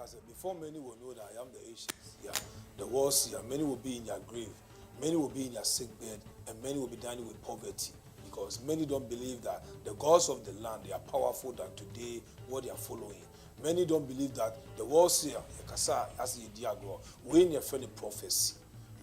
Seer, before many will know that I am the ancient seer, the world seer, many will be in your grave, many will be in your sick bed, and many will be dying with poverty, because many don't believe that the gods of the land, they are powerful than today what they are following. Many don't believe that the world seer, as a diagram, we in your friendly prophecy,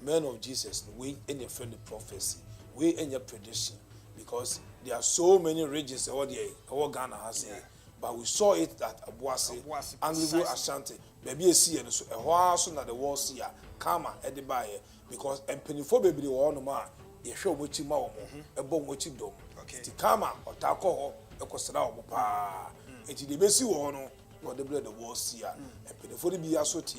men of Jesus, we in your friendly prophecy, we in your prediction, because there are so many regions all Ghana has here. But we saw it at Obuasi, Angligo Ashanti, maybe a seer, so a horse on the wall seer, Kama, Edibaye, because and pennyful baby or no man, you show which you mow, a bomb which you do. It's Kama or Taco, a Costra, it's the best you want, or the blood of wall seer, and pennyful be a soti.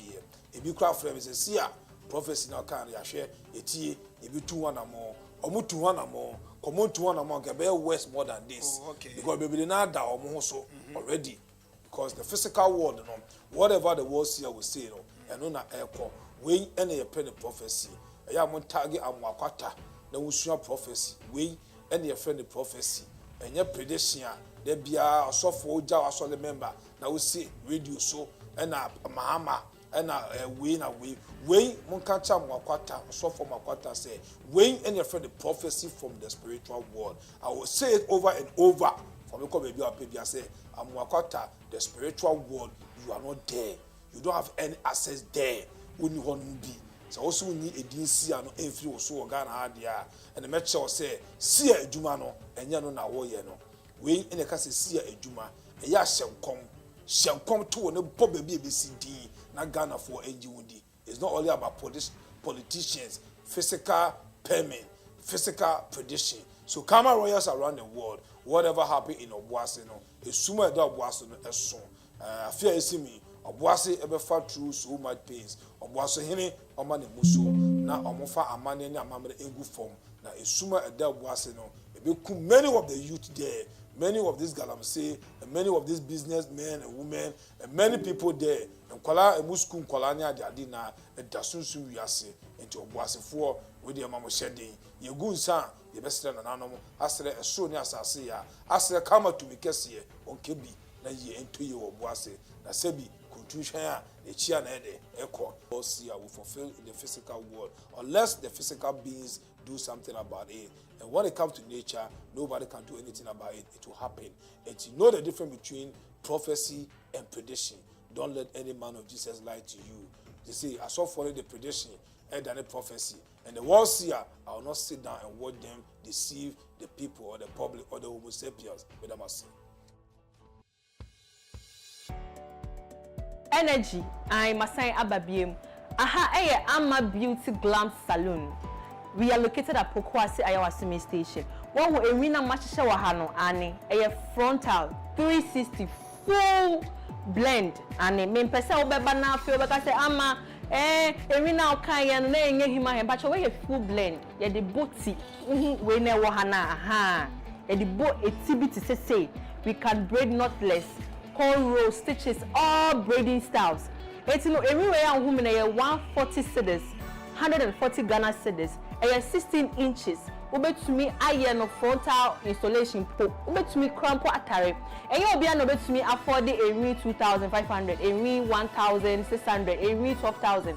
If you craft frame is a seer, prophecy now can share a tea, if you 2 1 or more, or move to 1 or more. Come on to 1 among a bear worse more than this. Because baby not that or more so already. Because the physical world, whatever the world seer will say, and on a airport, we any penny prophecy. I am on target and Wakata, the Wushua prophecy, we any friendly prophecy, and your prediction, there be a software Jawa solid member, now we see radio so, and a Mahama. And we Munkacha Makwata, so for Makwata say, weighing any of the prophecy from the spiritual world. I will say it over and over. For me, come baby, I say, I'm Makwata, the spiritual world, you are not there. You don't have any access there. When you want to be. So also we need a DC and influ so Ghana had there. And the match will say, see a Jumano, and Yano na woyeno. Weighing any case see a Juma, and ya shall come to no baby BCD. Not Ghana for NGOD. It's not only about politicians, physical payment, physical prediction. So Kama royals around the world, whatever happened in Obuasi, it's sooner than Obuasi as soon. I fear you see me. Obuasi ever fought through so much pains. Obuasi hene omani muso na omofa amani na amamre engu form. Na it's sooner than Obuasi no. Many of the youth there. Many of these galamsey, and many of these businessmen and women, and many people there, and Kuala and Muskum Kolania Jadina, and Dasunsu Yasi, into Obuasi for with your mamma shedding. Your good son, the best and animal, Astra as soon as I see ya, Astra come to me Kessie, on Kebi, na ye into your Obuasi, na Sebi, Kuntusha, the Chianede, Echo, or see I will fulfill in the physical world, unless the physical beings do something about it. And when it comes to nature, nobody can do anything about it. It will happen. And to know the difference between prophecy and prediction, don't let any man of Jesus lie to you. They say, I saw follow the prediction and then the prophecy. And the world seer, I will not sit down and watch them deceive the people or the public or the Homo sapiens. But I must say. Energy, I'm Masai Ababiem. Aha, Amma Beauty Glam Salon. We are located at Korankye Ankrah Station. One will arena match shower hano ane a frontal 360 full blend ane me pesa obeba na feel because say ama arena okaya no na enye hima but we full blend ye the boti we na wo hana aha ye the bo etibiti say we can braid knotless cornrow stitches all braiding styles. It's no everywhere and women 140 cedis 140 Ghana cedis 16 inches ubetumi aye no frontal installation po ubetumi crampo atare enye obi na ubetumi afford a 2,500 a 1,600 a 12,000.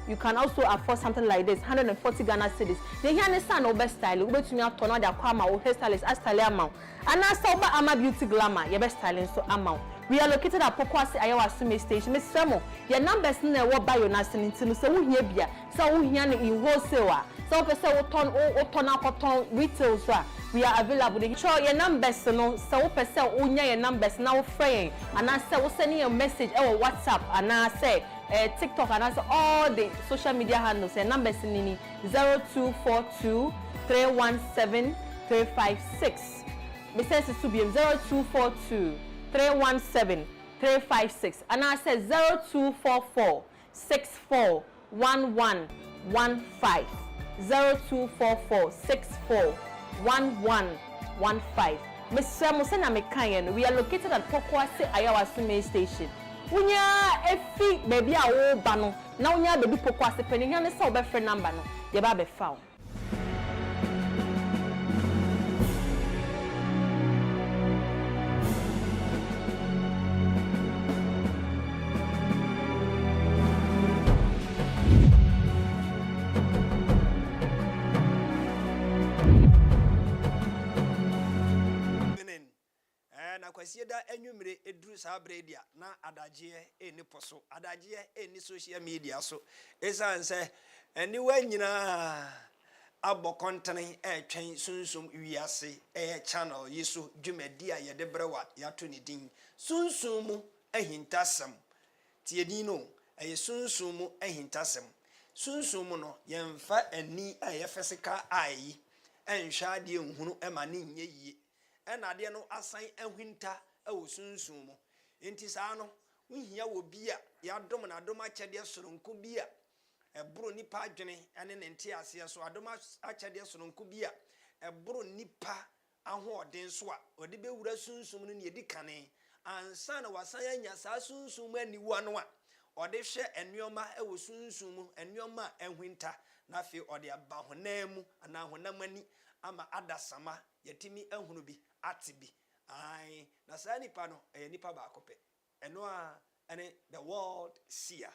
You can also afford something like this, 140 Ghana cedis. The here is an over style. Ubetumi atona dia kwama o hairstylist astyle amount. And as over ama beauty glamour, your best styling so amount. We are located at Obuasi Ayawasume station. Miss Samo, your numbers in the what buy your nursing into so we here bia. So we here in wholesale. So person will turn retail so. We are available. Show your numbers no. So person unya your numbers now frame. And I say we sending a message or WhatsApp and I say TikTok and I say all the social media handles and numbers in 0242 317 356. Message to be 0242 317 356 and I say 0244 64 1115 0244 64 1115. Mr. Musena Mekayan, we are located at Obuasi Ayawasume station. Unya efi baby a wo ba no na unya baby Obuasi penny yan say obefre number no ye ba be found. Kwasieda enwumre edru sa bredia na adagie eni poso adagie eni social media so esanse eni wanyina abo kontene etwen sunsum wiase channel yiso dwumadi a yede brewa yato ni din sunsumu ahintasem tiedin no sunsumu ahintasem sunsumu no yemfa ani ayefesika ayi enhwa de nhunu emane nye yie ena de no asan ahwinta ewo sunsun mo enti saa no nhia wo bia ya dom na dom akyede soronko bia ebro nipa adwene ene ne nte ase so adom akyede soronko bia ebro nipa ahoɔden so a ode bewura sunsun no ne yedi kane ansa na wasan anya saa sunsun ma niwa no a ode hwɛ enuoma ewo sunsun mu enuoma ahwinta na fe ode aba honamu ana honamani ama adasama yetimi ahunu bi atibi ai na saa nipa no nipa ba akope eno a ene the world seer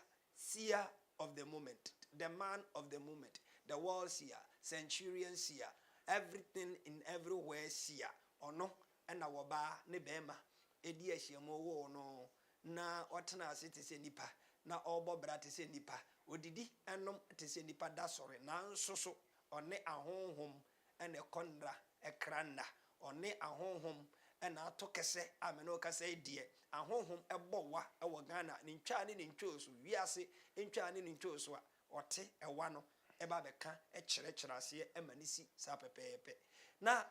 of the moment, the man of the moment, the world seer, centurion seer, everything in everywhere seer ono ena woba ne bema edi ahiamo wo no na otena ase te se nipa na obobra te se nipa odidi enom te se nipa da sore na nsoso one ahonhom ene konra ekranda one ahonhom ena atokese ameno kase die ahonhom ebowa ewo Ghana ni ntwa ne ntwoso wiase ntwa ne ntwoso a ote ewa no eba beka ekyerɛkyerɛ ase emanisi sa pepepe na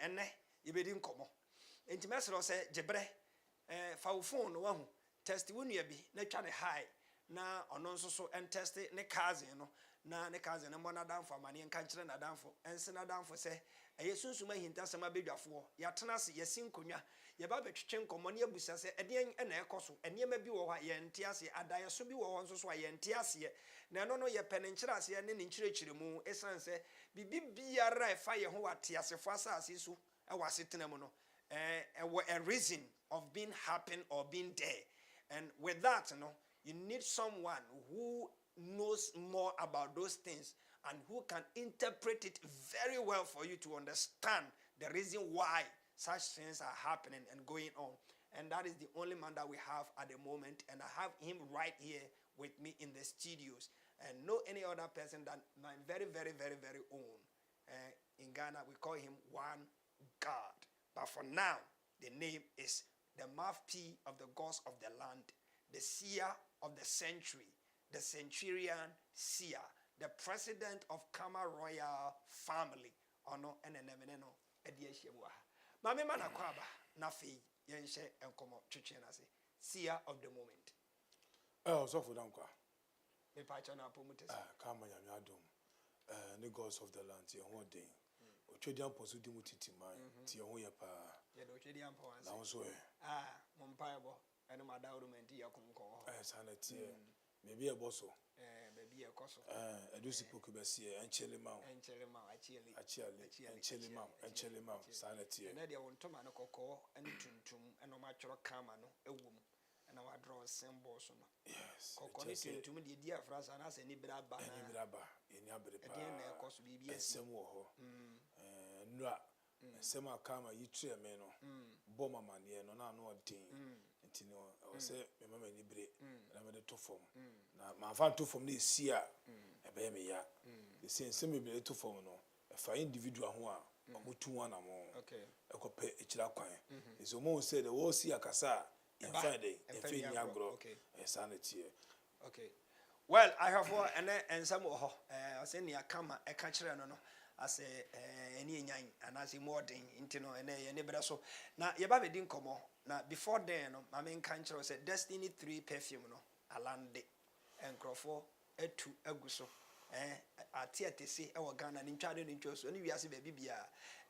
ene yebedi nkomo enti mesero se jebre fa wo phone no wahu test wonua bi na twa ne high na ono nso so en test ne cousin no na ne cousin mo na danfo amane nka kyerɛ na danfo ense na danfo se yesunsuma hinta sama bedwafo yatena se yesinkonwa ye ba betwetwe nkomo ne abusa se eden na ekoso enema bi wo ha ye nte ase adaye so bi wo ho nso so ye nte ase na no ye pene nkyere ase ne nkyerɛkyerɛ mu esanse bibi biara efa ye ho wate asefo asase so e wasetena mu no a reason of being happen or being there, and with that you need someone who knows more about those things and who can interpret it very well for you to understand the reason why such things are happening and going on. And that is the only man that we have at the moment, and I have him right here with me in the studios, and no any other person than my very, very, very, very own. In Ghana we call him One God, but for now the name is the mouthpiece of the gods of the land, the seer of the century, the centurion seer, the president of Kama royal family. Ono enenemeno edieshebwa. Mame mana kwaba na fe yenhye enkomo twetwe na se seer of the moment. So for them kwa. Me pacha na pomutes. Kama nyame adom. The gods of the land ye ho den. Otwedian posu di mutiti man ti ho ye pa. Ye do otwedian po anse. Na so mompaebo ene madawru menti yakunko. Sanati. maybe a bosso. Baby a coso. A do sipo kubesi and chili mount. And Chelimau, actually. And chili mount, sanity. And then on Tomano coco and tum and no matter camano, a woman. And I draw symbols. Yes. Coconut to me, dear France, and as any braba, in Yabba, again, of course, be and some more. Nra, Sema Kama, you cheer meno, Bomber man, yeah, no, no, thing. Ntino I say remember ni bre na me de to form na ma fa to form na esi a e be me ya the same me bre to form no e fa individual ho a omotu wana mo okay e ko pe e kira kwan is mo say the wo si akasa in Friday e fe ni agro e sanity okay well I have one and some I say ni akama e ka kire no no as any nyan and as more thing intino and any better so now ye ba be din komo na before then no my main country was Destiny 3 perfume no alande enkrofo etu aguso atiatesi e wo Ghana ni ntwade ni ntwoso ni wiase ba bibia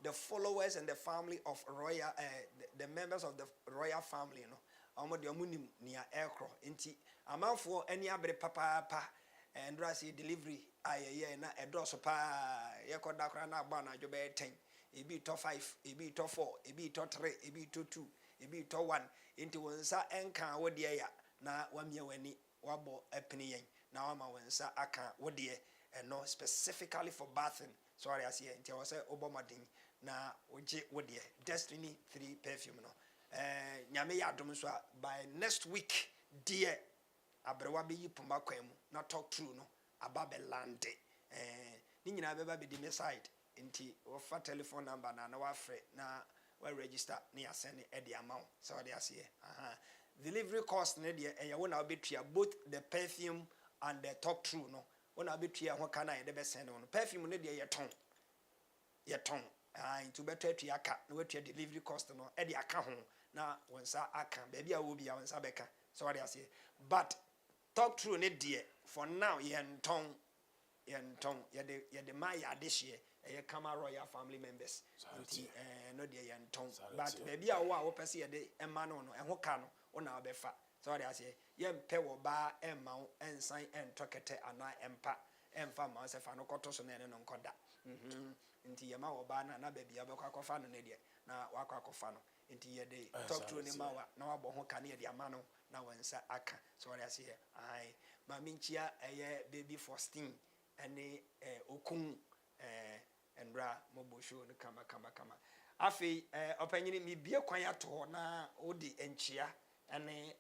the followers and the family of royal the members of the royal family no omo de omunim nia ekro nti amanfo ani abre papa and drasi delivery ayeye na edoso pa yekoda kra na agba na jobe 10 ebi to 5 ebi to 4 ebi to 3 ebi to 2 ebi to 1 into wonsa enka wode ya na wamia wani wabo epini yen na wama wonsa aka wode no specifically for bathing sorry as here into was obomodin na oje wode Destiny 3 perfume no nyame ya dom so by next week dear abrewa be yipuma kwemu na talk through no ababelande ni nyina beba be di me side nti wo fa telephone number na wafre na we register na ya send e di amount so they are here delivery cost na de e wo na obetua both the perfume and the talk through no wo na obetua ho kana e de be send no perfume na de ye ton into better to aka na wetua delivery cost no e de aka ho na wonsa aka ba bia wo bia wonsa beka so they are here but talk through ne de for now yenton yede my this year e Kama royal family members nti no de yenton but baby a wo pese yede ema no no eho ka no wo na obefa so they say yempe wo ba ema ensan entokete ana emfa ma se fa no koto so na ne no nkoda nti yema wo ba na baby abekwa akofa no ne de na wakwa akofa no nti yede talk to ni mawa na wabo ho ka ne de ama no na wansa aka so they say ai ma minchia baby Faustin ene okun enra mobosho no kama afi opanyini mi bie kwan ato na odi enchia ene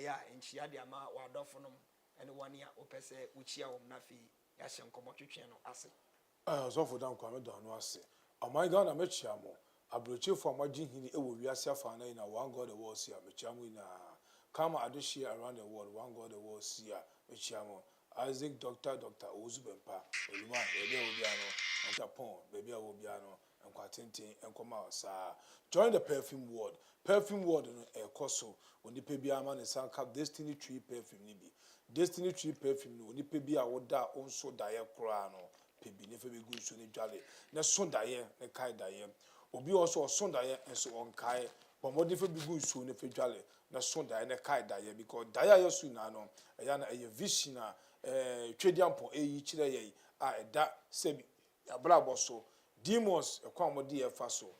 ya enchia de ama wadofo no ene wania opese uchia wo na fi ya hyenkomo twetwe no ase so for dan kwa me don no ase amai ga na mechia mo abrochefo amagye hini ewo wiase afa na ina one god the world see mechia mo ina Kama adishia around the world one god the world see mechia mo Isaac Dr. Ozubempa Oluma ebe obiano and Japan baby obiano and kwatenten enkoma sa join the perfume world no ekoso oni pebia ma ne sanka Destiny 3 perfume ni bi Destiny 3 perfume no oni pebia woda onso daye kra no pebi ne febe gu so ne dwale ne so daye ne kai daye obi also so daye enso on kai pomodi febe gu so ne fe dwale na so daye ne kai daye because daye yesu na no eya na eye vision na twediampo eyi kire ye a eda sebi abrabo so demons ekwa modi ye fa so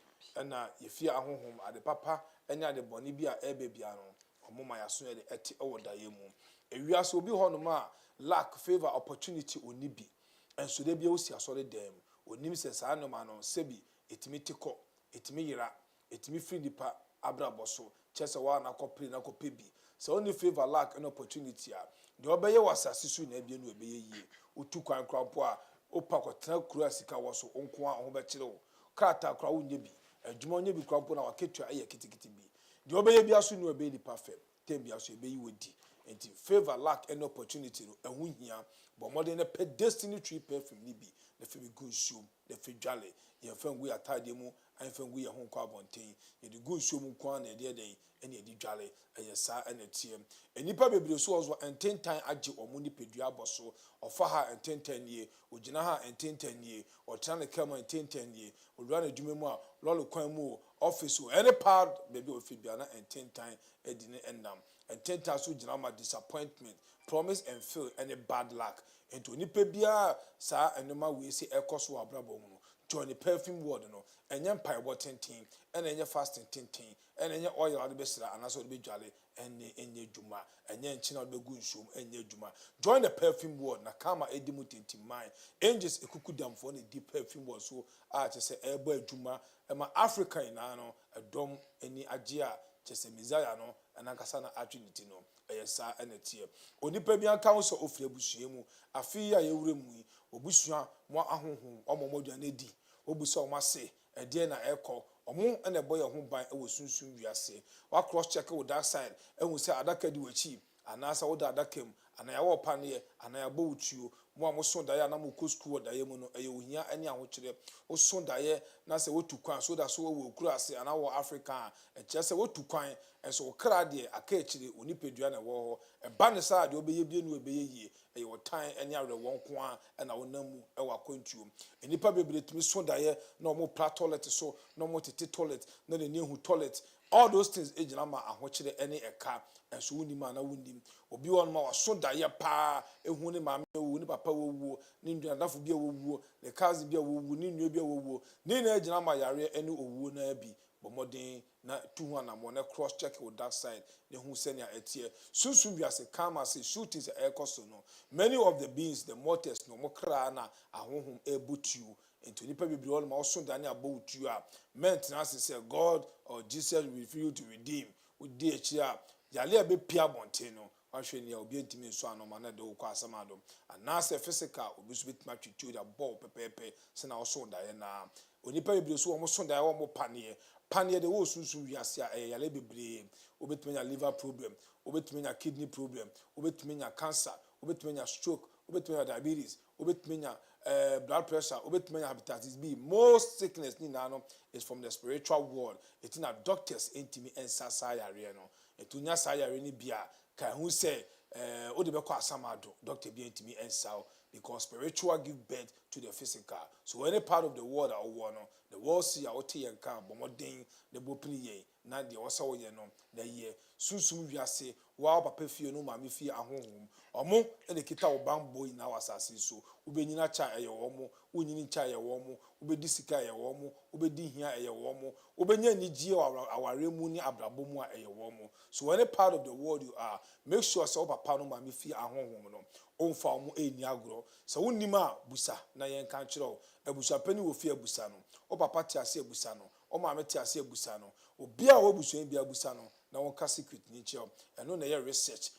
na yefia ahohom ade papa enya ade boni bi a ebebia no omoma yaso ye de eti ewodaye mu ewiase obi honom a lack favor opportunity onibi enso de bia osi asore dem onim se sa no ma no sebi etimi tiko etimi yira etimi free nipa abrabo so chese wa na kopri na kopebi so only favor lack an opportunity a de obeye wasase su na bia no obeye yie otu kwan krampo a opa kwotena kura sika wo so onko a ho be kire wo krata kra wo nye bi adwuma nye bi krampo na waketua eye kitikiti bi de obeye bia so no obeye ni perfect tem bia so obeye wodi enti favor lack an opportunity no ehu hia but modern na Destiny 3 perfume ni bi na fe bi go show na fe dwale ye fa ngu atade mu an fa ngu ye ho kwa bonten ye de go show mu kwa na de de ene di dwale eye sa ene tiem enipa bebre so ozo ententan age omuni pedua boso ofa ha ententan ye ogina ha ententan ye otra ne kama ententan ye odwa na dwuma mu a lolo kwan mu office o any part bebi ofibia na ententan edine enam and 10 times so jinama disappointment, promise and fail, any bad luck. And to nipa bia sa enema we say ekos wo abrabo mu. Join the perfume word no. Enye mpai water tin, and enye fasting tin, and enye oil ade besra anaso de be dwale enye dwuma, enye nchina de gu nsum enye dwuma. Join the perfume word na kama edimu tinti mind. Angels ekukudam for the deep perfume word so a say ebo adwuma ema Africa ina no edom eni agye a chese Messiah no anankasa na atwiniti no eyesa enetie onipa bi aka wo so ofre busua mu afi ya yewure mu obusua mo ahohom omomodua na di obusa o mase ede na eko omo ene boy ho ban e wo sunsun wiase wa cross check with that side ehun se adaka di wachi anasa wo da adaka mu anaya wo pane anaya bo wutuo mo amoso da ya na mo ko school da ye mu no eye ohia ene ahokyere wo so da ye na se wotu kwan so da so wo kura ase ana wo Africa e kire se wotu kwan enso okra de aka ekyire onipedua na wo e ba ne sa de obeye bie no obeye yie eye wo tan ene awre won ko a na wo namu e wa kwantuo enipa bebre tumi so da ye na mo pra toilet so na mo tete toilet na ne hu toilet all those things ejina ma ahokyere ene eka enso woni ma na woni obi won ma waso da ye pa ehu ne ma wo ni papa wo ni nduadafo bia wo ne cousin bia wo ni nua bia wo ni na ejina ma yare ene owo na abi bomodin na 200 mo na cross check with that side the hu senior etie sunsun wiase kama say shootings e koso no many of the beings the mortals no mo kra na ahohom ebutu into nipa bibiri all ma oso dane abotu a maintenance say God or Jesus will refuse to redeem with the chia yale be pia bonte no ahwe ne obi ntimi nso anoma na de okwa asamado anase physical obi so bitima twitwi da ball pepepe se na oso da ye na onipa bibiri so omo so da ye omo panie de wo sunsun wiase a yale bebre obetumi nya liver problem obetumi nya kidney problem obetumi nya cancer obetumi nya stroke obetumi nya diabetes obetumi nya blood pressure obetumi nya hepatitis B. Most sickness ni na no is from the spiritual world. It na doctors intimi ensasa yare no etunya sa yare ni bia ka hu say ode be kwa asamado doctor bi intimi ensao because spiritual give birth to the physical. So any part of the world that we want, the world see our tea and camp, but more thing the bopini ye, na the also ye no, the year. Soon we are say, wow, papa fear no mammy fear at home. Or more, and the kita or bamboo in our assassin. So, ube nina cha a yomo, unini cha ya womo, ube disika ya womo, ube di here a womo, ube ni geo our remuni abrabomua a womo. So, any part of the world you are, make sure so papa no mammy fear at home. Onfa omo eni agro so wonima busa na yen kan kire abusa pani wo fi abusa no o papa ti ase abusa no o ma me ti ase abusa no obi a wo buso bi abusa no na won ka secret ni kire eno na ye research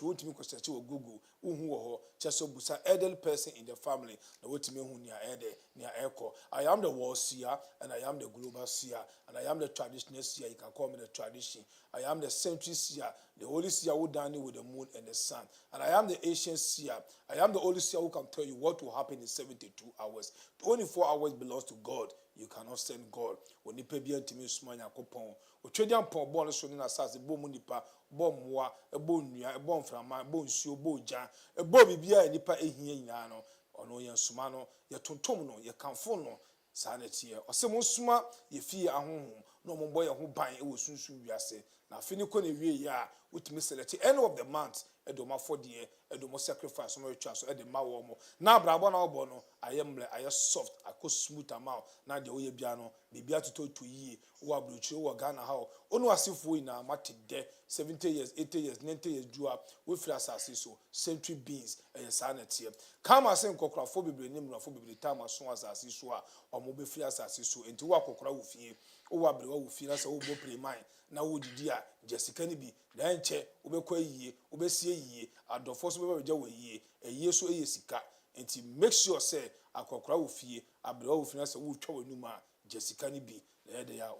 wotimi ko search wo Google uhu wo ho cheso busa elderly person in the family na wotimi hu nia ede nia eko. I am the world seer and I am the global seer and I am the traditional seer. You can call me the tradition. I am the century seer, the holy seer who dine with the moon and the sun, and I am the ancient seer. I am the only seer who can tell you what will happen in 72 hours. 24 hours belongs to God. You cannot send God. When you pay be intimi smanya kopon o twedian pon bo no so na sase bo mu nipa bo moa ebo nua ebo mframa ebo nsuo bo gya ebo bibia nipa ehia nyina no ono ye nsuma no ye tontom no ye kanfo no sa na tie osem nsuma ye fie ahohom no mo boy ye ho ban e wo sunsun wiase na afini ko na wie ya utimi select end of the month edoma for de edoma sacrifice no retwa so ede ma wo mo na brabo na obo no ayemle aye soft akọ smooth amount na de oye bia no bibia to yi wo abrochire wo Ghana ha onu asifo ina mate de 70 years 80 years 90 years dua we free asase so century beings sa na tie kama se nkokrafo bebre nim na fo bebre time so asase so a omo be free asase so enti wo akokora wo fie wo abre wo fie na se wo bo preman na wo didi a Jessica ni bi na enche wo be kwa yie wo be sie yie adofo so be gya wo yie so sika enti make sure say akokora wo fie abre wo fie na se wo twa wo numa Jessica ni bi na ede ya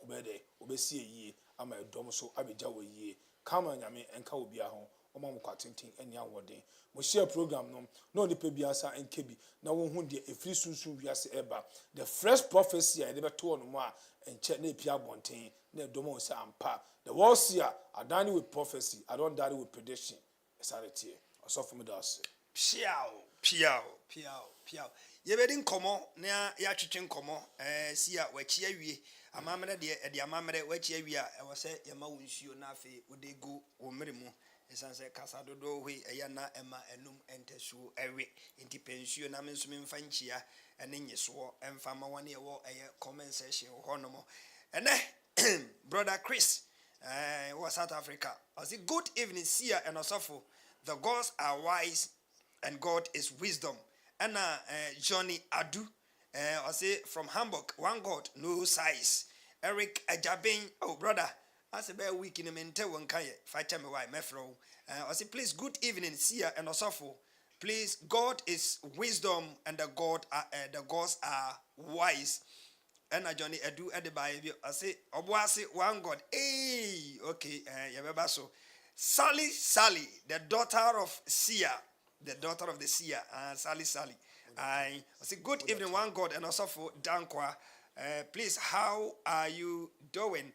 wo be sie yie ama edom so abegya wo yie kama nyame enka obi a ho oma mkwatenten eni awode mo share program no na onipa biasa enkebi na wo hu de efiri sunsun wiase eba the fresh prophecy a de beto no mo a enche na epia bonten na edom o se ampa the world seer adani with prophecy I don't die with prediction esarete also for me das piao Piao. Ye bedi nkomo na ya twetwe nkomo si a wachi awie amamere de amamere wachi awie a wo se ye ma wonsuo na afi wo de go wo mere mu esanse kasa dodo hwe eya na ema enum entesuo ewe enti pensuo na menso memfa nchia ene nyeso emfa ma wone wo eye comment section ho no ene brother Chris was South Africa. I say good evening seer and osofo. The gods are wise and God is wisdom. And Johnny Adu, I say from Hamburg, one God, no size. Eric Ajabin, oh brother, I say bear week in a mente one kaye. Fight me why mefro. I say please good evening, seer and osofo. Please, God is wisdom and the gods are wise. And Johnny Adu at the Bible, I say Obuasi one God. Hey, okay, so Sally, the daughter of seer. The daughter of the seer, Sally. I say, good evening, one God, and also for Dankwa. Please, how are you doing?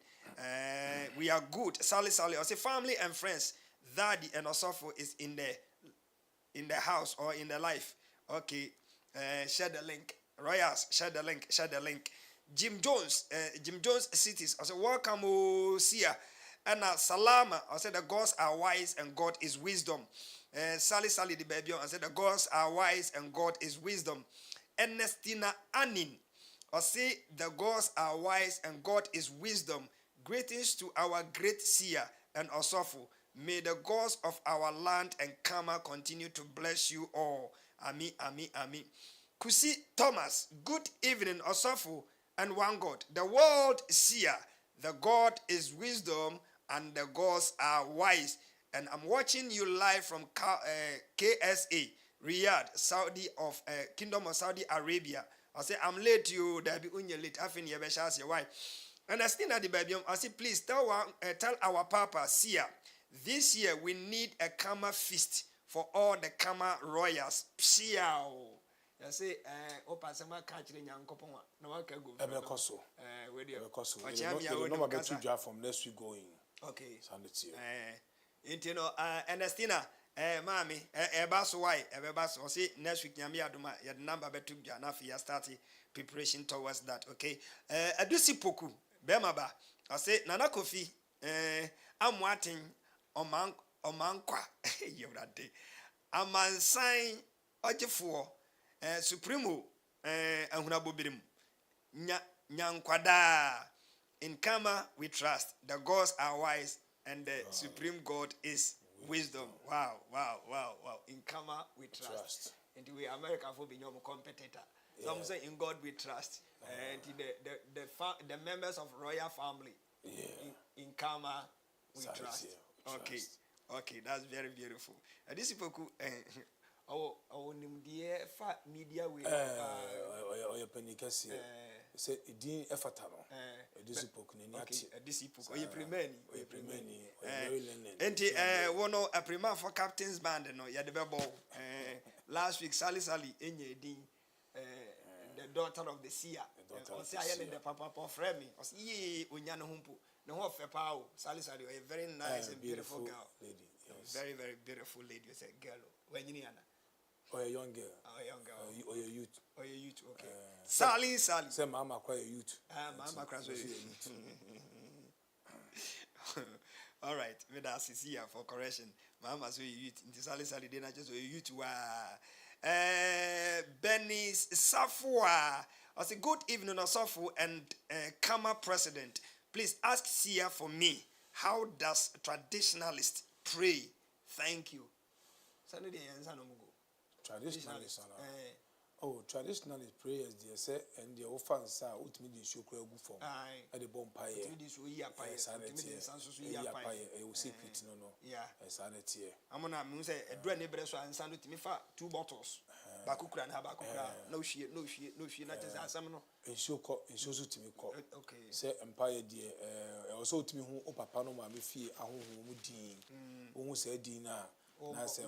We are good. Sally. I say, family and friends. Daddy and also for is in the house or in the life. Okay, share the link. Royals, share the link. Jim Jones cities. I say, welcome, oh seer. And Salama, I said the gods are wise and God is wisdom. Sally the baby, I said the gods are wise and God is wisdom. Ernestina Anin, I say the gods are wise and God is wisdom. Greetings to our great seer and Osofo. May the gods of our land and Kama continue to bless you all. Ami. Kusi Thomas, good evening Osofo and one God. The world seer, the God is wisdom and the gods are wise. And I'm watching you live from KSA, Riyadh, Kingdom of Saudi Arabia. I say, I'm late, you, there be unye late. I think you better ask your wife. And I still at the baby, I say, please tell our Papa, Sia, this year we need a Kama feast for all the Kama royals. Psiao. I say, Opa Sama catching Yankopon. No one can go. Ebekoso. You know about you from next week going. Okay. Sanity. You know, Ernestina, Mammy, Ebaso, why, Ebaso, see, next week, Yamiaduma, your number betu Janafi, starting preparation towards that, okay? Adusi Poku, Bemaba, I say, Nana Kofi, I'm waiting on Mankwa, you that day. I'm man sign, Ojifo, Supremo, and Hunabubirim, Nyankwada. In Kama, we trust. The gods are wise. And the supreme God is wisdom. Wow. In Kama, we trust. And we America for being your competitor. Some say in God we trust. And the members of royal family. In Kama, we trust. Okay, that's very beautiful. And this is our media way. Say din efata no edisipoku ni ati edisipoku oye premeni enti wono a prema for captain's band no ya de bebo last week Sally enye din the daughter of the seer o say aye the papa friend me o say ye onya no humpo ne ho fe pa o Sally a very nice and beautiful girl lady, yes. Very very beautiful lady. You say girl wenyini ana or a young girl. Or a youth. Okay. Sally. Say mama cry a youth. Mama cry a youth. All right. Me da here for correction. Mama say youth. Inti Sally dey na just a youth wa. Benis Safwa. I say good evening Osofo and Kama president. Please ask Sia for me. How does a traditionalist pray? Thank you. Sunday answer no go. Traditionalist, traditionalist prayers, dear say, and the offense are ultimately show crowd for at the bonfire. Secret, no, sanity. I'm on a say a dread neighbor and send it to me for 2 bottles. Bakukra and Habakukra, no she, not as some no. And show to me call. Okay, say Empire, dear, also to me who Papa no mammy fee, a home would dean, who said dinner. I say,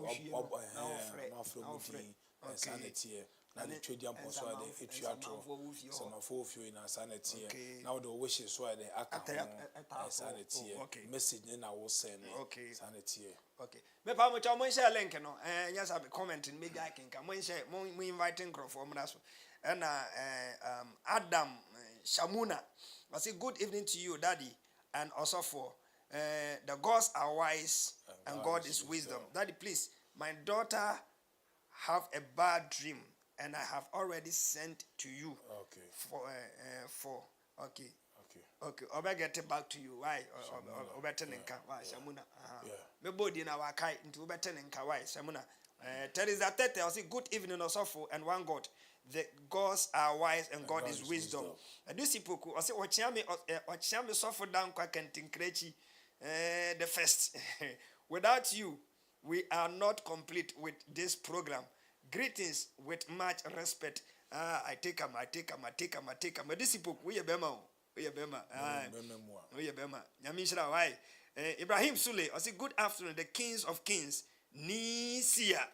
sanity. na the trade ampo so ade etuato some for few na sanity now the wishes so ade aka sanity message na wo send sanity okay me pa mo cha mo share link no nya sa comment ni me ga kinka mo share mo inviting crowd for mo so and Adam Shamuna I say good evening to you daddy and also for the gods are wise and God is wisdom. Daddy, please, my daughter have a bad dream, and I have already sent to you. Okay. Okay. I'll get it back to you. Why? Why? Shamuna. Me body na wakai into beteninka. Why? Shamuna. Teresa Tete, I'll say good evening also for and one God. The gods are wise and God is wisdom. And this people, I say, Ochami suffer down kwa kentinkreti. The first. Without you, we are not complete with this program. Greetings with much respect. I take them. This people, we are Bema. Nyamishra, why? Ibrahim Sule, I say good afternoon. The kings of kings, Nisia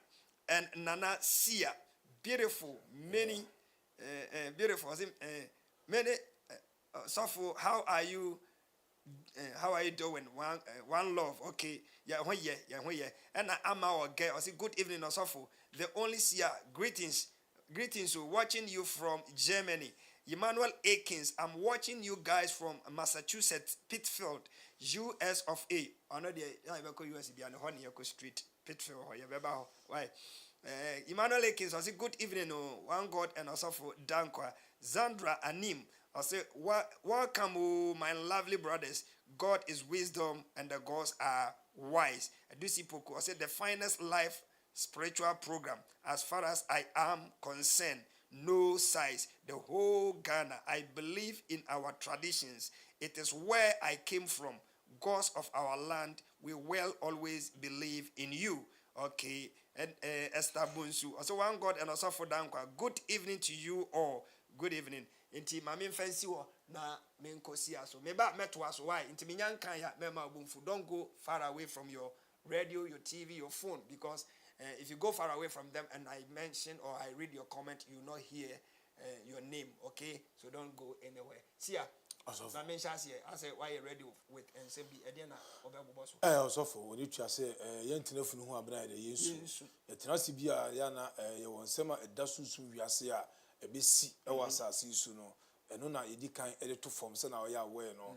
and Nana Sia. Beautiful, many, beautiful. I say, many. So, how are you? How are you doing? One love, okay. Yeah. And I'm our girl. I say good evening, Osofo. The only seer. Greetings. Watching you from Germany. Emmanuel Akins. I'm watching you guys from Massachusetts, Pittsfield, US of A. I know the US be on the street, Pittsfield. Why? Emmanuel Akins. I say good evening, one God and Osofo Dankwa. Zandra Anim. I say, welcome, my lovely brothers. God is wisdom and the gods are wise. I do see Poku. I say, the finest life spiritual program. As far as I am concerned, no size. The whole Ghana. I believe in our traditions. It is where I came from. Gods of our land, we will always believe in you. Okay. And Esther Bunsu. I say, one God and also for Dankwa. Good evening to you all. Good evening. Inti mami fancy wo na me nkosi aso me ba meto aso why inti me nyankan ya me ma bumfu. Don't go far away from your radio, your TV, your phone, because if you go far away from them and I mention or I read your comment, you will not hear your name, okay? So don't go anywhere. See ya. I mention here. I say why you ready with and say be ediana obebuboso. Osofo we need to say yentene funu ho abna de Yesu. Etenasi bia ya na ye wonsema edasunsu wiase a ebesi ewasase isu no eno na yedi kan to form se na oya aware no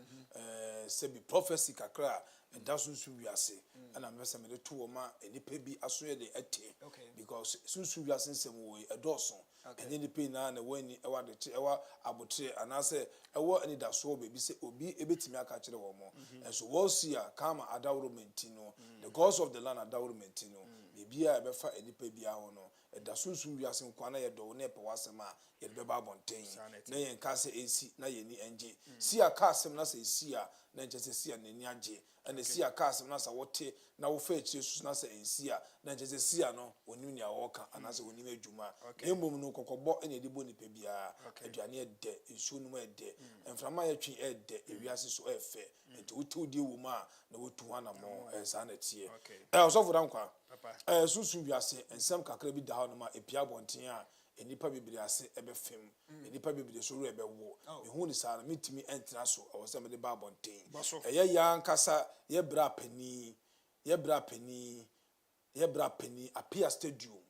se bi prophecy kakra edasunsu wiase ana mesa me de to wo ma enipa bi asoye de ete because sunsu wiase nsem wo edoso enye nipa na wani ewa de ewa abotre anase ewo ani da so be se obi ebetimi aka kire wo mo enso wo sia kama adawro mentino the gods of the land adawro mentino bibia ebefa enipa bi aho no da sunsun wiase nkwana ye do na epe wasem a ye be ba bonten na ye nka se esi na ye ni enje si aka asem na se esi a na nche se si a na ni age na si aka asem na sa wote na wo fa echi su na se ensi a na nche se si a no oni ni awoka ana se oni adwuma embom no kokobọ ene edibo ni pe bia aduane ede ensu no ede enframa ye twi ede ewiase so efe enti wotu di wo ma na wotu ana mo sa na tie osofo dankwa sunsun wiase ensem kakra bi da ha no ma epia bonten a enipa bibiri ase ebefem enipa bibiri so ru ebewo ehu ni sa na mitimi entra so awose me de ba bonten ya nkasa ye bra pani apia stadium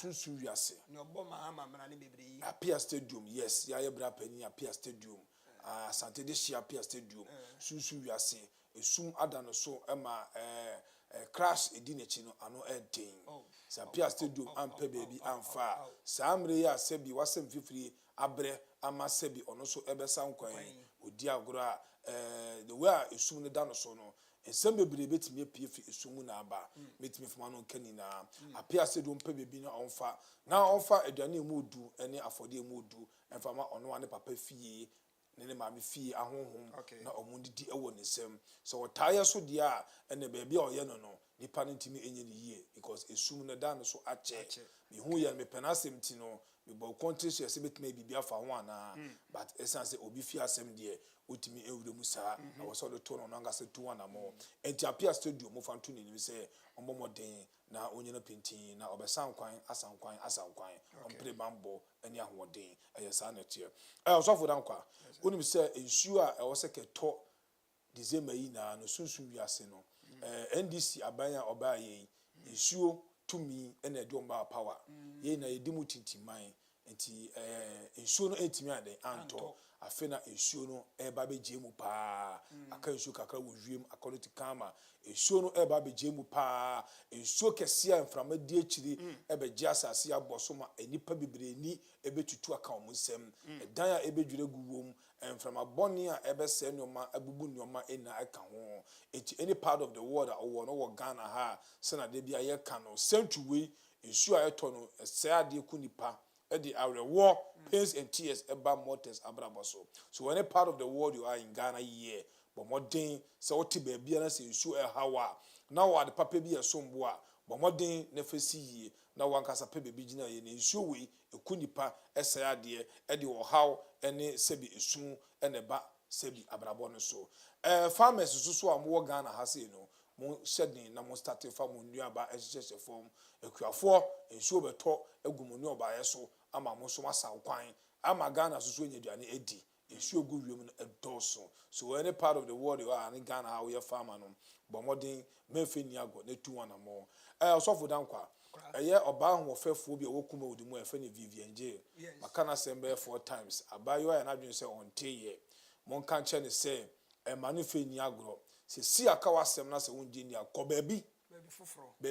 sunsun wiase no bo mahama mra ne bibiri apia stadium yes ye bra pani apia stadium asante de shia apia stadium sunsun wiase esum adano so ema crash edinechi no ano eden sa pia stadium ampe baby amfa sa amre ya sebi wasem fifiri abre ama sebi ono so ebesa nkwan odi agora the way esum ne dano so no ensem bebre betimi piefi esum na aba betimi fama no kanina apia stadium pe baby na onfa aduane mu du ene afode mu du enfama ono ane papa fie nene maami fie ahonhom na omundidi ewo nesem so wotaya so dia ene baabi a oye no nipa ntimi enye ne yie because esum ne dan so ache me hu ye me penasem ti no But countries you see bit maybe be afa one but essence obi fi asem de otimi ewure mu saa na wo so de to no nga se 2 1 more enti apia studio mo fanto ni say omomoden na onyina pentin na obesan kwan asan kwan ompre bambo ani ahoden eyesa na tie so for dan kwa onim say ensuo a wo se keto December yi na no sunsun wiase no NDC abanya oba ye ensuo tumi ena de omba power ye na yedimu tintiman enti ensuo no etimi ade anto afena ensuo no eba beje mu pa aka ensuo kakra wo wiem according to kama ensuo no eba beje mu pa ensuo kese a mframa di akiri ebeje asase aboso ma enipa bebreni ebetutu aka omunsem edan a ebedwure guwom mframa boni a ebese nyoma abubu nyoma ena aka ho enti any part of the world or no wo Ghana ha se na de bia ye ka no century ensuo a eto no se ade ku nipa the war, pains and tears about mortals abraboso. So any part of the world you are in Ghana here, but more day, so what baby and say sure how now what the papa be a someboa, but more day never see ye. Now one casa baby begin in sure way, a kunipa, essay dear, Eddie or how any sebi is soon and a bat sebi abrabono so. Farmers so more Ghana has no. Mo shedding na mo start from nua ba exercise form ekuafo ensuo beto egumonu oba yeso ama mo so masan kwan ama Ghana so enyaduane edi ensuo gu wiem no edoso so any part of the world you are in Ghana how we farmer no but modern mefe ni ago na 2 1 more osofo dankwa eye oba ahofefo bi wokuma odimu efe ne Vivian makana sembe 4 times abayo ya na dwen se onte ye mon kan che ne se emanu fe ni agro se si aka wasem na se wonje ni akọ baabi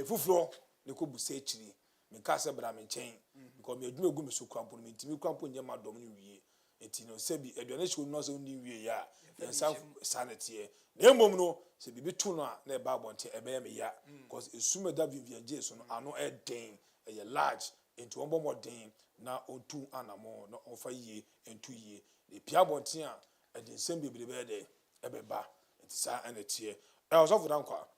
fufuro ne ko busa echiri me ka se bra me nchen because me adwuma gu me so kwampo me ntimi kwampo nye madom ne wie enti no se bi aduane hwe no se woni wie ya yensa sanete na emom no se bibi tu no a na e ba abonte e be me ya because esume da Vivian so no ano e den e large enti won bomo den na otu anamo na ofa yie entu yie de pia abonte a e de nsem bebrebe de e be ba sa enetie also for dankwa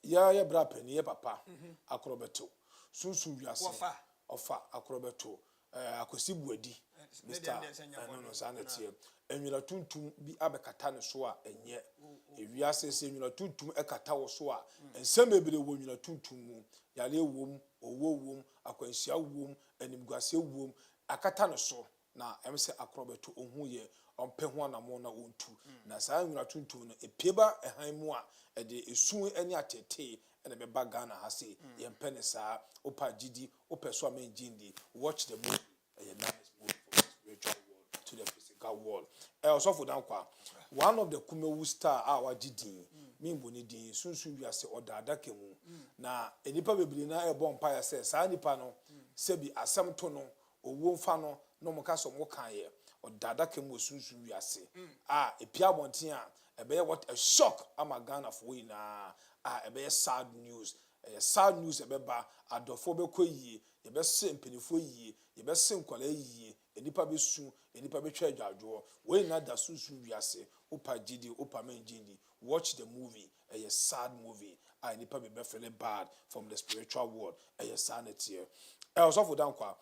ya bra pani ye papa akrobeto sunsun wiase ofa akrobeto akosi buadi Mr. no sa netie enwira tuntum bi abekata ne so a enye ewiase se enwira tuntum ekata wo so a ensem ebere wo enwira tuntum mu yale ewom owo wom akwansia wom animguase wom akata ne so na emse akrobeto ohun ye ompe ho na mo na ontu na saa nwura tuntum no epeba ehan mu a ede esu ani atete ene be ba Ghana ha se ye mpe ne saa opa gidi opeso amenjindi watch the movie a nice movie from the spiritual world to the physical world also for dankwa one of the kumewu star our gidi mimbo ni din sunsun wiase odada kemu na enipa bebiri na ebo mpa ya se saa nipa no sebi asem to no owo mfa no no mo ka so mo kan ye odada kemu sunsun wiase epia bonten a ebe what a shock ama Ghana for we na ebe sad news ebe ba adofo be koyie ebe se mpenifo yie ebe se nkwala yie enipa be su enipa be twa adwadwo we na da sunsun wiase opa gidi opa menjindi watch the movie a sad movie enipa be feel bad from the spiritual world sanity also for dankwa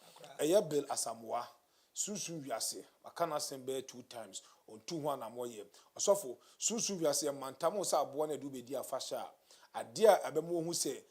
bill asamoah sunsun wiase akana sembe 2 times on 2 1 amoye osofo sunsun wiase mantamo sa abo na du bedi afasha ade a abemo hu se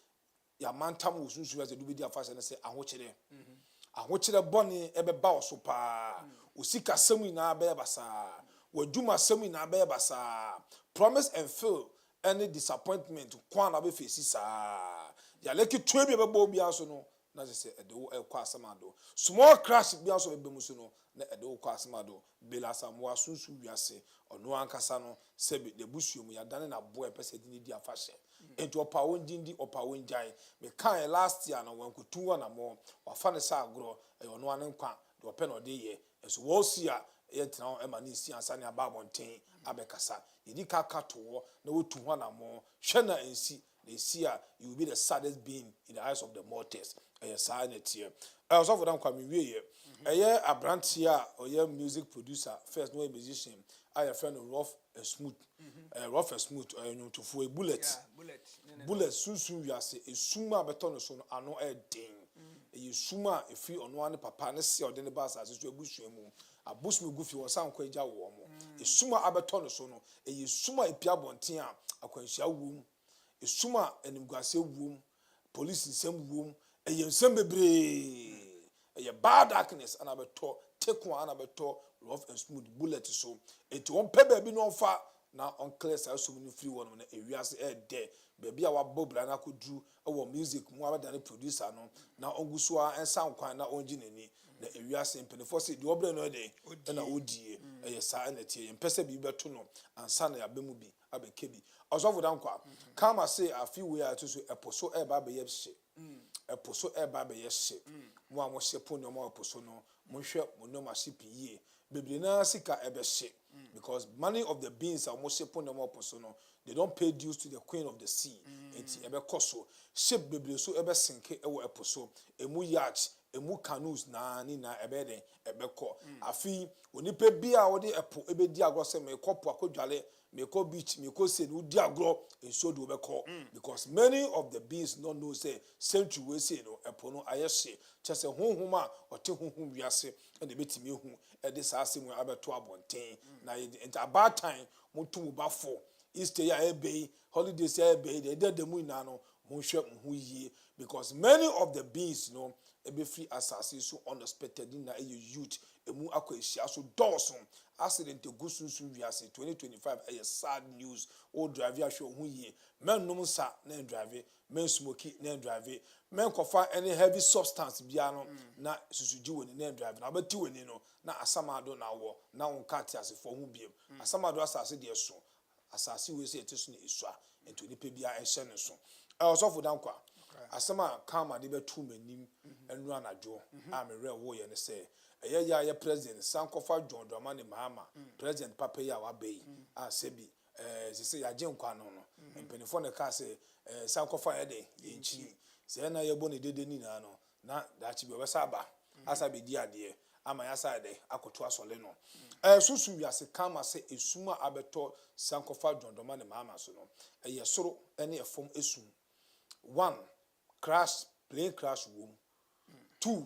ya mantamo sunsun wiase du bedi afasha na se ahokyere boni ebeba oso pa osika samu na ba basa waduma samu na ba basa promise and fail any disappointment kwa na be face sa ya leki twa bi ebeba obi aso no na se edo ekwa asamado small crash bi aso be musu no na edo kwa asamado bela samoa sunsun wiase ono ankasa no sebi de busuomu ya dane na boy pese di afahye ento opa wondindi opa wonjai me kan last year no wankutu wana mo wafa ne sa agro ono anenkwa de ope no de ye so wo si a yetina ema ni si ansa ne ababonten abekasa yidi kaka to na wotu wana mo hwe na ensi you will be the saddest being in the eyes of the mortals. Sanity. I was offered kwame wie a brand here or music producer, first no musician. I a friend of rough and smooth. Rough and smooth to for a bullet. Bullet sunsun we are say a suma beton so ano e ding. ɛyɛ suma efi ɔno ane papa ne se ɔde ne ba asase so abusua mu abus me gufi wɔ san kwagya wɔ mo esuma abɛtɔ no so no ɛyɛ suma epia bɔnten a akwanhyia wom esuma animguase wom police nsɛm wom ɛyɛ nsɛm bebree ɛyɛ bad darkness ana abɛtɔ take one ana abɛtɔ rough and smooth bullet so eti wɔn pɛ baabi na ɔfa na on clear saa so many free one na ewiase ɛdɛ baabi a wabɔ bra na koduru ɛwɔ music mu abɛda ne producer no na onguso a ɛnsan kwan na ongi n'ani na ewiase mpenefo se de obra no ɛdɛ na odie ɛyɛ saa na tie mpɛsɛ bi bɛto no ansa na yabɛmu bi abɛkɛ bi ɔsɔfo dankwa kama say afi we a to so ɛpo so ɛba bɛyɛ hye ɛpo so ɛba bɛyɛ hye mo a mo hye po no mo ɛpo so no mo hwɛ mo no ma hye pii bebre na sika ɛbɛhye because money of the beings are almost shaping them up so no they don't pay dues to the queen of the sea enti ebe koso ship bebre so ebe sinke ewo epo so emu yacht emu canoes na ni na ebe den ebe ko afi onipa bia wo de epo ebe di agro se me kopo akodwale me ko beach me ko se no di agro enso do ebe ko because many of the beings don't know say century we say no epo no ayehye chese honhoma ote honhom wiase and ebetimi ehu ede saa asemu abeto abonten na enti about time motu mu ba for Easter ya ebe holidays ya ebe de demu ina no monhwe ho yie because many of the beings no ebe free assassins so unexpected na youth emu akwahia so dawson accident egusunsu wiase 2025 sad news o drive ya hwe ho yie men nom sa na drive men smoky na drive men kofa any heavy substance bia no na susuji woni na drive na abati woni no na asamado na wo na wonka ati asefo ho biem asamado asase de so asase we se etesu na esua ento nipa bia ehye ne so osofo dankwa asama kama de betu manim enu anadwo a me wo ye ne se eya ya president sankofa John Dramani Mahama president papa ya wa bei a sebi se ya genkwa no no mpenifo ne ka se sankofa ya de yenchi se na ye bo ne dede ni na no na da chi be wesa aba asa be di ade ama ya sa de akoto asole no susu wiase kama se esuma abeto sankofa John Dramani Mahama so no eye soro ene efom esum 1 crash plane crash wom 2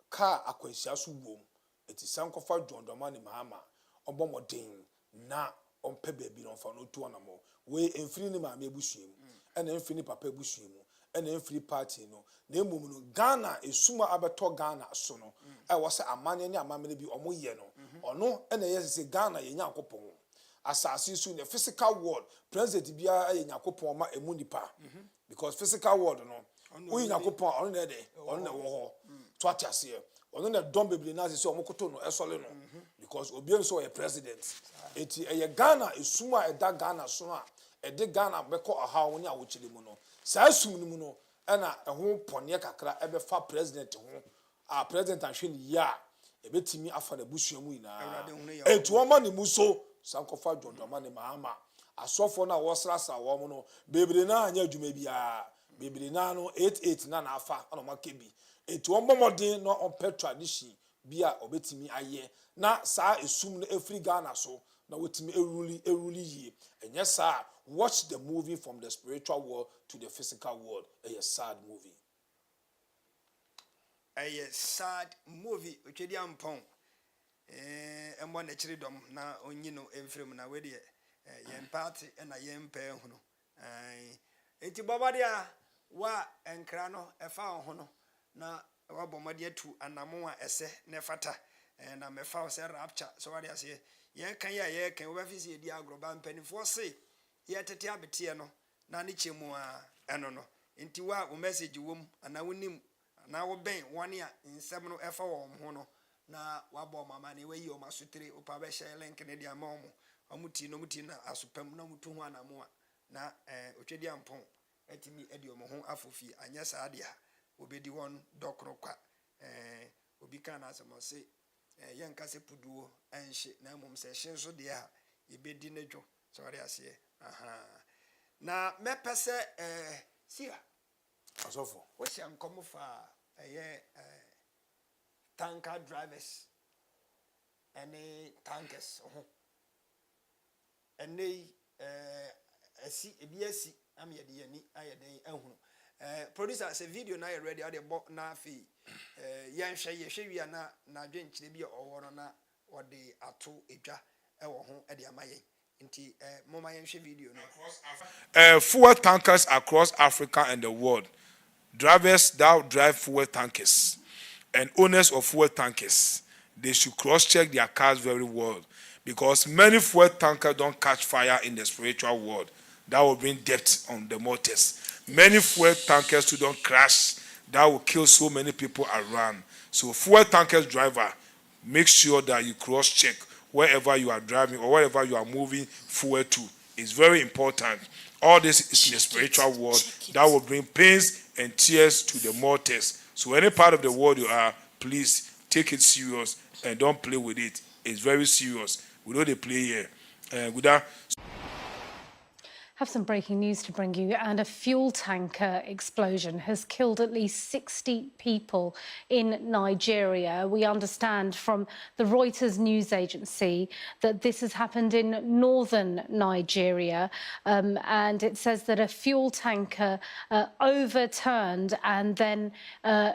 car akwansia so wom eti sankofa John Dramani Mahama obomodin na ompe baabi no fa no tu anamo we emfiri ni maame ebusuem ena emfiri papa ebusuem ena emfiri party no na emum no Ghana esuma abeto Ghana so no e wo se amane ne amamene bi omoye no ono ena yesese Ghana ye Nyankopon asase su ne physical world president bia ye Nyankopon ma emu nipa because physical world no we Nyankopon ono na de ono na wo ho to atiase ono na dom bebre na se omokoto no esole no because obi so ye president eti eye Ghana esuma eda Ghana so a ede Ghana beko aha woni a wo chile mu no saa sum ni mu no ena eho pone kakra ebe fa president ho a president ahwe ni ya ebetimi afa na busua mu ina etu o ma ni mu so sankofa John Dramani Mahama asofo na wo srasa wo mu no bebre na anya adwuma bia bebre na no 88 na na afa ono makebi etu o momodin no on tradition bia obetimi aye na saa esum no efri Ghana so na wotimi eruli yie enye saa watch the movie from the spiritual world to the physical world a sad movie a sad movie otwedi ampon embo na chiridom na onyino emfrem na we de yen party na yen pa hunu enti bobade a wa enkra no efa ho no na wa bomade atu anamo a ese ne fata na mefa se rapture so wade ase yen kan ya ye kan we fisi edi agroba mpanifo se ye tete abete no na ne chemu a eno no enti wa o message wom ana wonim na wo ben wone a nsem no efa wo ho no na wabo mama ne we yi o masutre o pa be share link ne dia ma omo amuti no muti na asopam na mutu ho anamo a na otwedi ampon etimi edi omo ho afofi anya saa dia obedi won dokro kwa obi kana asemo se yenka se puduo enhye na mum se hye so de a ebedi nedwo so wari ase na mepese seer asofo wo hye nkomo fa tanker drivers any tankers any asi ebiasi am ye de yani ayeden ehunu Producer say video na ready ade bo na fi yehwe wi na dwenkyire bi owo na ode ato edwa ewo ho ade amaye nti moma yehwe video no fuel tankers across Africa and the world. Drivers that drive fuel tankers and owners of fuel tankers, they should cross-check their cars very well, because many fuel tankers don't catch fire in the spiritual world. That will bring death on the motors. Many fuel tankers too don't crash. That will kill so many people around. So fuel tankers driver, make sure that you cross-check wherever you are driving or wherever you are moving fuel to. It's very important. All this is in the spiritual world. That will bring pains and tears to the mortals. So any part of the world you are, please take it serious and don't play with it. It's very serious. We know they play here. Have some breaking news to bring you, and a fuel tanker explosion has killed at least 60 people in Nigeria. We understand from the Reuters news agency that this has happened in northern Nigeria, and it says that a fuel tanker overturned and then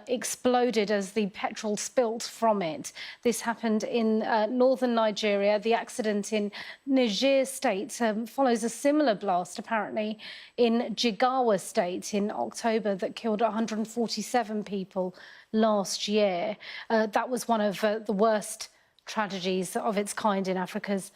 exploded as the petrol spilt from it. This happened in northern Nigeria. The accident in Niger State follows a similar blast apparently in Jigawa State in October that killed 147 people last year. That was one of the worst tragedies of its kind in Africa's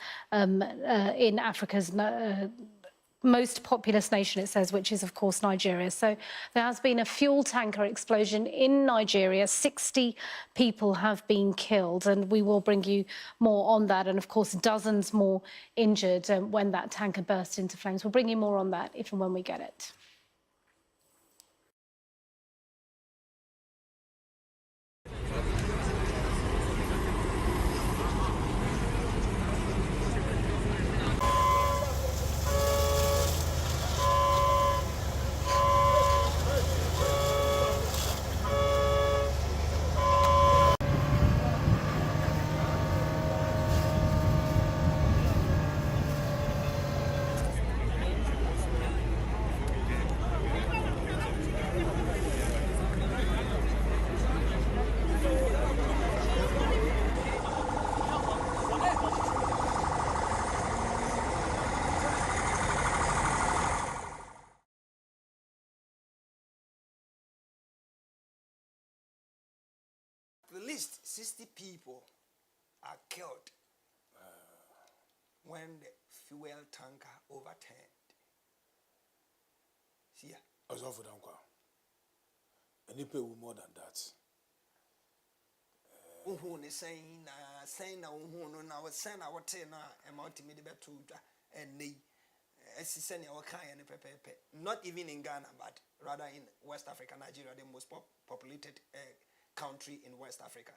most populous nation, it says, which is, of course, Nigeria. So there has been a fuel tanker explosion in Nigeria. 60 people have been killed, and we will bring you more on that. And, of course, dozens more injured when that tanker burst into flames. We'll bring you more on that if and when we get it. At least 60 people are killed when the fuel tanker overturned. See ya. Any pay more than that. Saying na na saying na what na multimedia to and they not even in Ghana, but rather in West Africa, Nigeria, the most populated country in West Africa.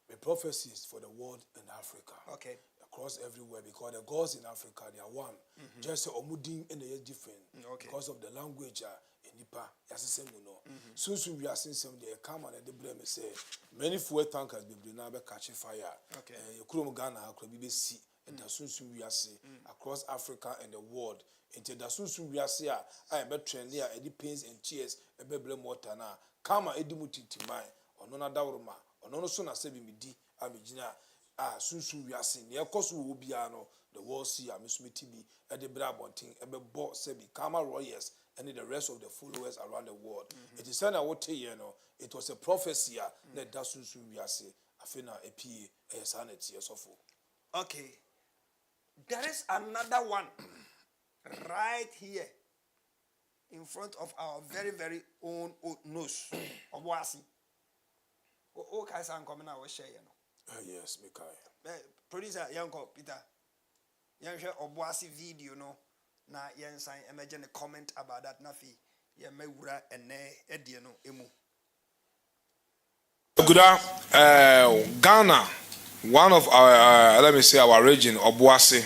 The prophecies for the world in Africa. Okay. Across everywhere, because the gods in Africa, they are one. Just omudin and they are different. Okay. Because of the language in Nipa, yes, soon we are seeing some they come and the blame say many fuel tankers be now catching fire. Okay. Krum Ghana could be see and the soon we are see across Africa and the world. Into the soon we are see I bet trend there any pains and tears a beble water now. Kama edimuti timai or nona daurma or no sooner say me di amijina soon we are seeing near cost will be the world see a Miss Mitibi at the Brabonting a bought Sebi Kama Royals and the rest of the followers around the world. It is said I would tell you, it was a prophecy that does soon we are see Afina a P a sanity or so forth. Okay. There is another one right here in front of our very, very own nose. Obuasi. Okay, I'm coming out with share, Yes, Mikai. Producer Yanko Peter. Yan share Obuasi video, no. Na yan sign imagine a comment about that nafi. Ya mewura ene ediano emu. Good Ghana, one of our let me say our region, Obuasi.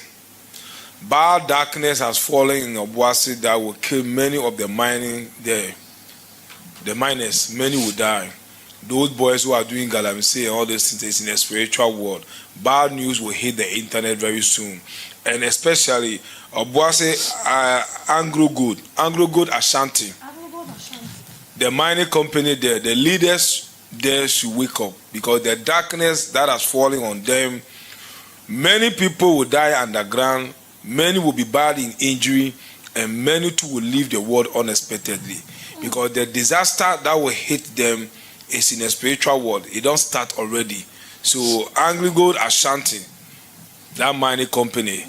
Bad darkness has fallen in Obuasi that will kill many of the miners. Many will die. Those boys who are doing galamsey and all these things in the spiritual world. Bad news will hit the internet very soon. and especially Obuasi Anglo Gold Ashanti. The mining company there, the leaders there should wake up, because the darkness that has fallen on them, many people will die underground, many will be bad in injury, and many too will leave the world unexpectedly, because the disaster that will hit them is in the spiritual world. It don't start already. So Anglo Gold Ashanti, that mining company,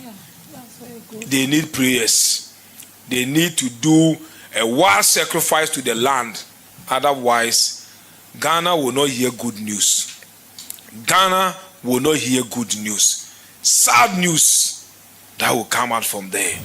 they need prayers. They need to do a wild sacrifice to the land. Otherwise, Ghana will not hear good news. Ghana will not hear good news. Sad news that will come out from there.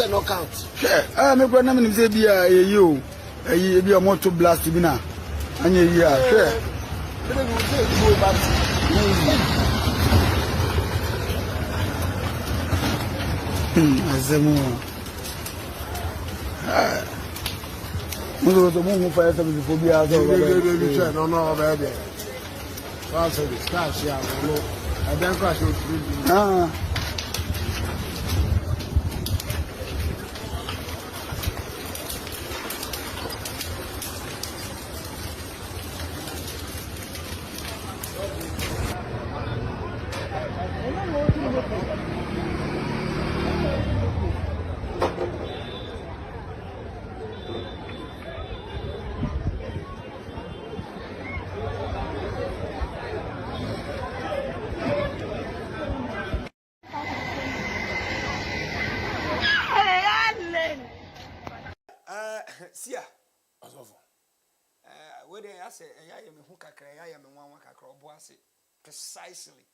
Knockout. Sure. Me brother name say bia you. Bia moto blast bi na. Anya yi a. Sure. Me dey say go back. Azemu. Mo do mo fa esa before bia so. No baby. Pass the stash ya no. I don't crash you. Seer. Whether I say, I am who kakra, I am one kakra, Obuasi. Precisely.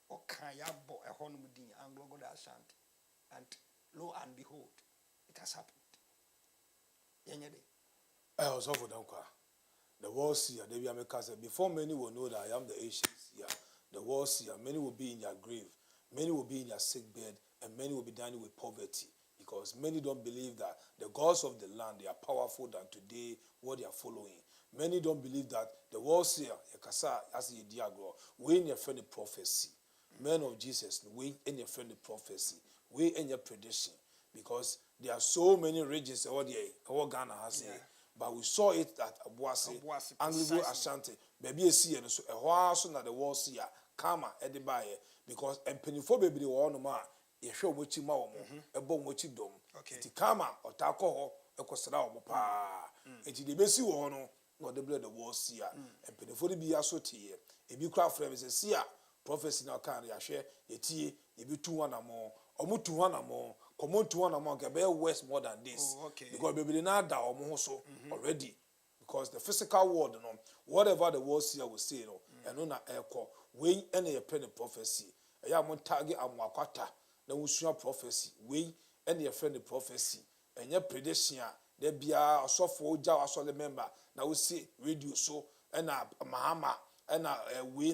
Okayabo, a honmudin, Anglo Gold Ashanti. And lo and behold, it has happened. I was over the world seer, before many will know that I am the ancient seer, the world seer, many will be in their grave, many will be in their sick bed, and many will be dying with poverty. Because many don't believe that the gods of the land, they are powerful than today what they are following. Many don't believe that the world seer, as a diagram, we in your friendly prophecy. Men of Jesus, we in your friendly prophecy. We in your prediction. Because there are so many regions all Ghana has here. But we saw it at Obuasi, Anglo Ashanti. Baby seer, so a while na the world seer, Kama, Edibaye. Because and penifo baby the one man. Yehwe mochi ma wo ebo mochi dom enti kama otako ho ekosra wo pa enti de besi wo no no de ble the war sia empedefo de bi asotie ebi kra frem se sia prophecy na kan ya hwe etie ebi tu wana mo omutu wana mo komontu wana mo ke be west more than this because baby na da omo ho so already, because the physical world no whatever the war sia will say no eno na eko we ene ye pen prophecy eya mo target amwakwata na wusua prophecy we and your friend the prophecy and your prediction there be a sofo ja asole member na we see radio so and mahama and we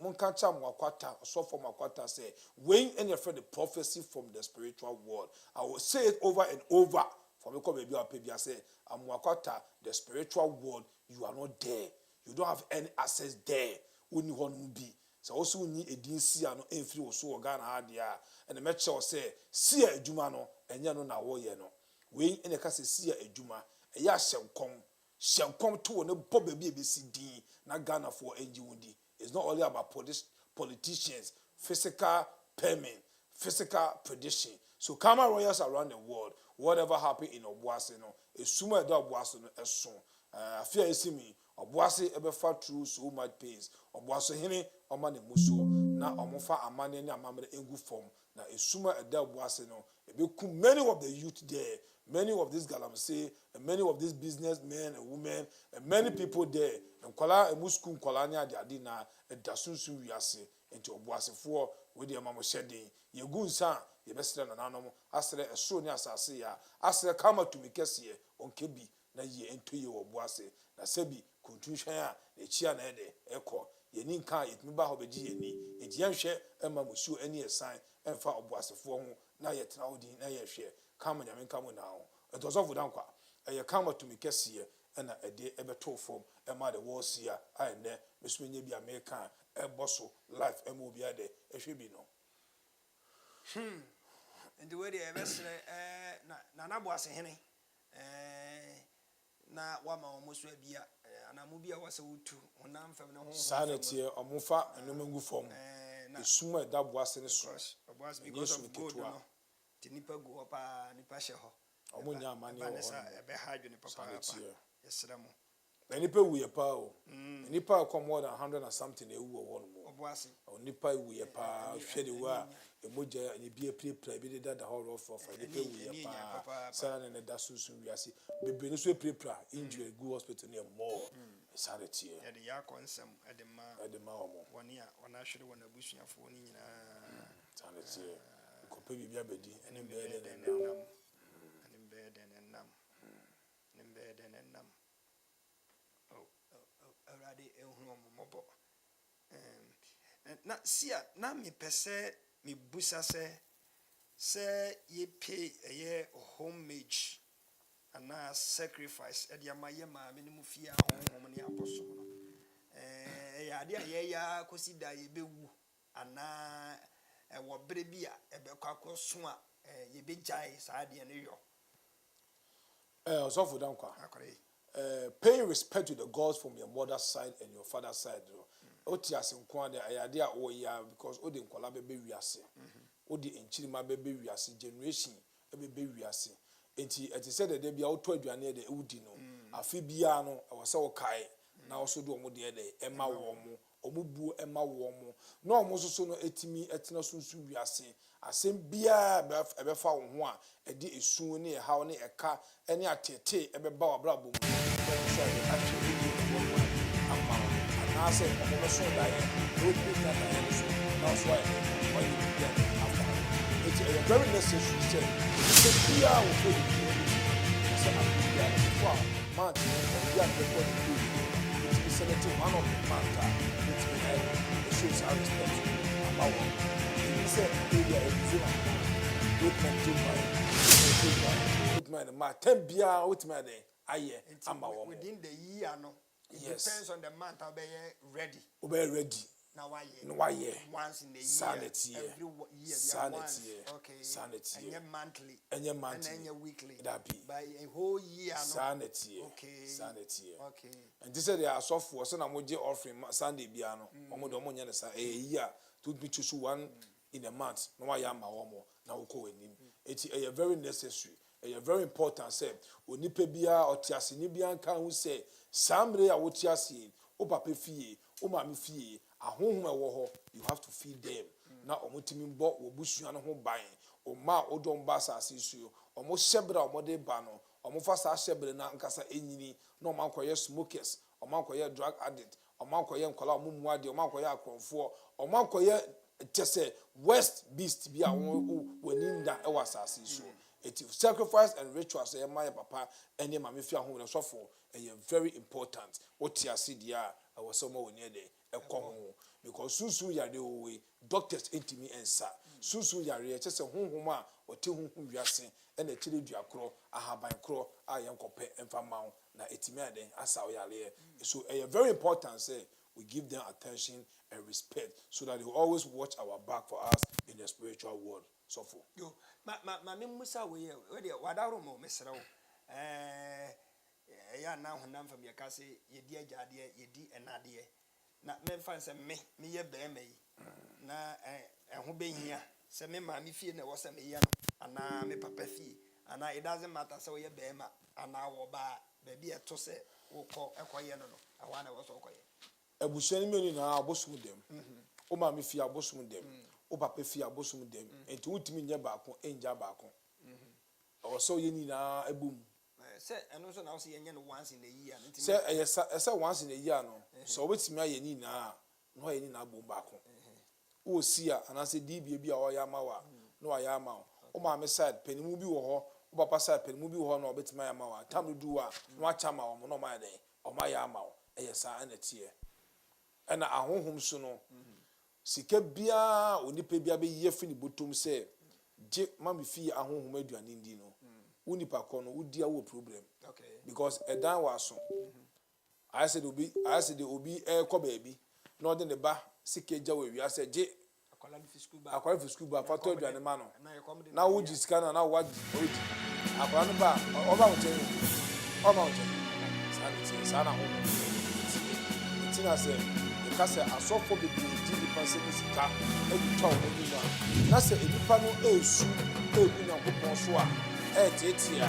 munka cha mwakwata sofo mwakwata say we and your friend the prophecy from the spiritual world. I will say it over and over for me come baby I say amwakwata the spiritual world, you are not there, you don't have any access there, only one will be. So also ni edin sia no enfiri wo so Ghana ha dia and the match say sia adwuma no enya no na wo ye no we ene ka se sia adwuma eya hyenkom to ne bo ba bi e be si din na Ghana for enji wudi. It's not only about politicians, physical payment, physical prediction. So Kama royals around the world, whatever happened in Obuasi no esuma da Obuasi no eson afia esimi Obuasi ebefa through so much pains. Obuasi hene omane muso na omofa amane ne amamre engu form na esuma eda Obuasi no Many of the youth there, many of these galamsey, and many of these businessmen and women, and many people there, and Kola and Muskum Kolania, the Adina, and Dasunsu Yasi, into Obuasi for with the Mamma shedding. Your good son, your best friend and animal, Astra, a Sonia Sasia, Astra, come to me, Cassia, on Kebi, na ye into your Obuasi, na Sebi, Kuntusha, the Chianede, Echo. Ye nin kan it me ba ho beji ye ni enti ye hwe ema musu ani esan emfa obuasefo ho na ye tena odin na ye hwe kama nyame kama na ho etosofo dankwa ye kama to me kese na ede ebeto form ema the war seer ai ne mesumenye bi american eboso life ema obi ade ehwe bi no and the way they evesre na boase hene na wama omoso abia anamubia wase wutu onam fam na ho sanity omufa enomengu form esuma da boase ne so Obuasi because of gold no tinipa go pa nipa hye ho omunya amane ho ebe ha adwene papa yesra mo nipa wuye pa o nipa come more than 100 and something ewu wo no Obuasi nipa wuye pa hwede wa emoja ni bie prepare bi da hall of nipa wuye pa sana ne da susu wiase bebe ne so prepare injury go hospital ne more sanity ya de ya konsem edema omo woni a wona hwere wona busuafo ni nyina sanity ko pe bibia bedi ene be de nam already ehunu mobo na sia na mi pese mi busa se ye pay ye homage ana sacrifice e dia maye ma me mu fia honhom ne aposo no ya de ye ya kosida ye bewu ana wo bere bia e be kwakoso a ye be jai sa de ne yo so for dankwa akore paying respect to the gods from your mother's side and your father's side oti asenkwa de ayade a wo ya because odi nkola bebe wiase odi enchirima bebe wiase generation bebe wiase enti eti said de bia oto aduane de udi no afi bia no wo se wo kai na wo so do omo de ema wo mo omubu ema wo mo na omo so no etimi etena sunsu wiase asem bia ebe fa wo ho a edi esu ne ha ne eka ene atete ebe ba wabra bom so e actually amma na say omo so da ye do the that I so that's why when you get after it's a very necessary step to bia wo for the so am bia for man bia for the it's selected one of the man it's it shows how respect about he said area is with my tempia with my day aye within the year no it depends on the month how be ready now why once in the year sanity every year sanity okay sanity and your monthly and your weekly that be by a whole year no sanity okay sanity okay and this say they are soft for so na mo je offering Sunday bia no omo do mo nya sa year to be choose one in a month no why am omo na wo ko anim it's a very necessary a very important say onipa bia otiase ni bia kan hu say samre a wotiase o papa fie o mama fie ahonhom ewo ho you have to feed them na omotimi mbo wo busua no ho ban o ma odom ba asase suo omo hyebra omo de ba no omo fa sa hyebra na nkasa enyini na omo akoye smokers omo akoye drug addict omo akoye nkola omo muade omo akoye akrofo omo akoye tese west beast bia waninda e wasase suo it sacrifice and rituals say my papa any mama fi ahun so for very important what you see there I was somewhere near there e come because susu yare owe doctors intimi ensa susu yare chese honhom a ote honhom wiase e na chire duakro ahaban kro ayenkope emfa mawo na etimi aden asa yare so very important say we give them attention and respect so that they will always watch our back for us in the spiritual world so for yo ma me musa we de wadaro mo mesra wo ya na honam fam ya kase yedi agade yedi enade na me fan se me ye be yi na ho behia se me ma me fie na wo se me ye no ana me papa fie ana it doesn't matter se wo ye be ma ana wo ba be eto se wo ko ekoye no awana wo so koye abushani meni na abosum dem o ma me fie abosum dem o papa fi abosom dem enti wutimi nya baako enja baako so ye ni na ebum say eno so na so ye nya no once in a year ntimi say once in a year no so wetimi aye ni na no ye ni na bom baako o sia anase dibia bi a o ya mawa no ya ma o ma me side penimu bi wo ho o papa side penimu bi wo ho na obetimi ya mawa tam du a no acha ma o no ma den o ma ya ma o eye sa anatie ena ahohom so no sika bia onipa bia be ye fini botom se je mama fi ahohom aduane ndi no unipa ko no udi awo problem because edan waso I said obi ko baabi no de ne ba sika gya we wi ase je akwala fi school ba fato aduane ma no na wo ji sika na wo ji akwala no ba o ba wo sana ho tina se ka se asofo bebre di nipa se sika e bi taw no bi na se nipa no esu ebu na kopon so a etia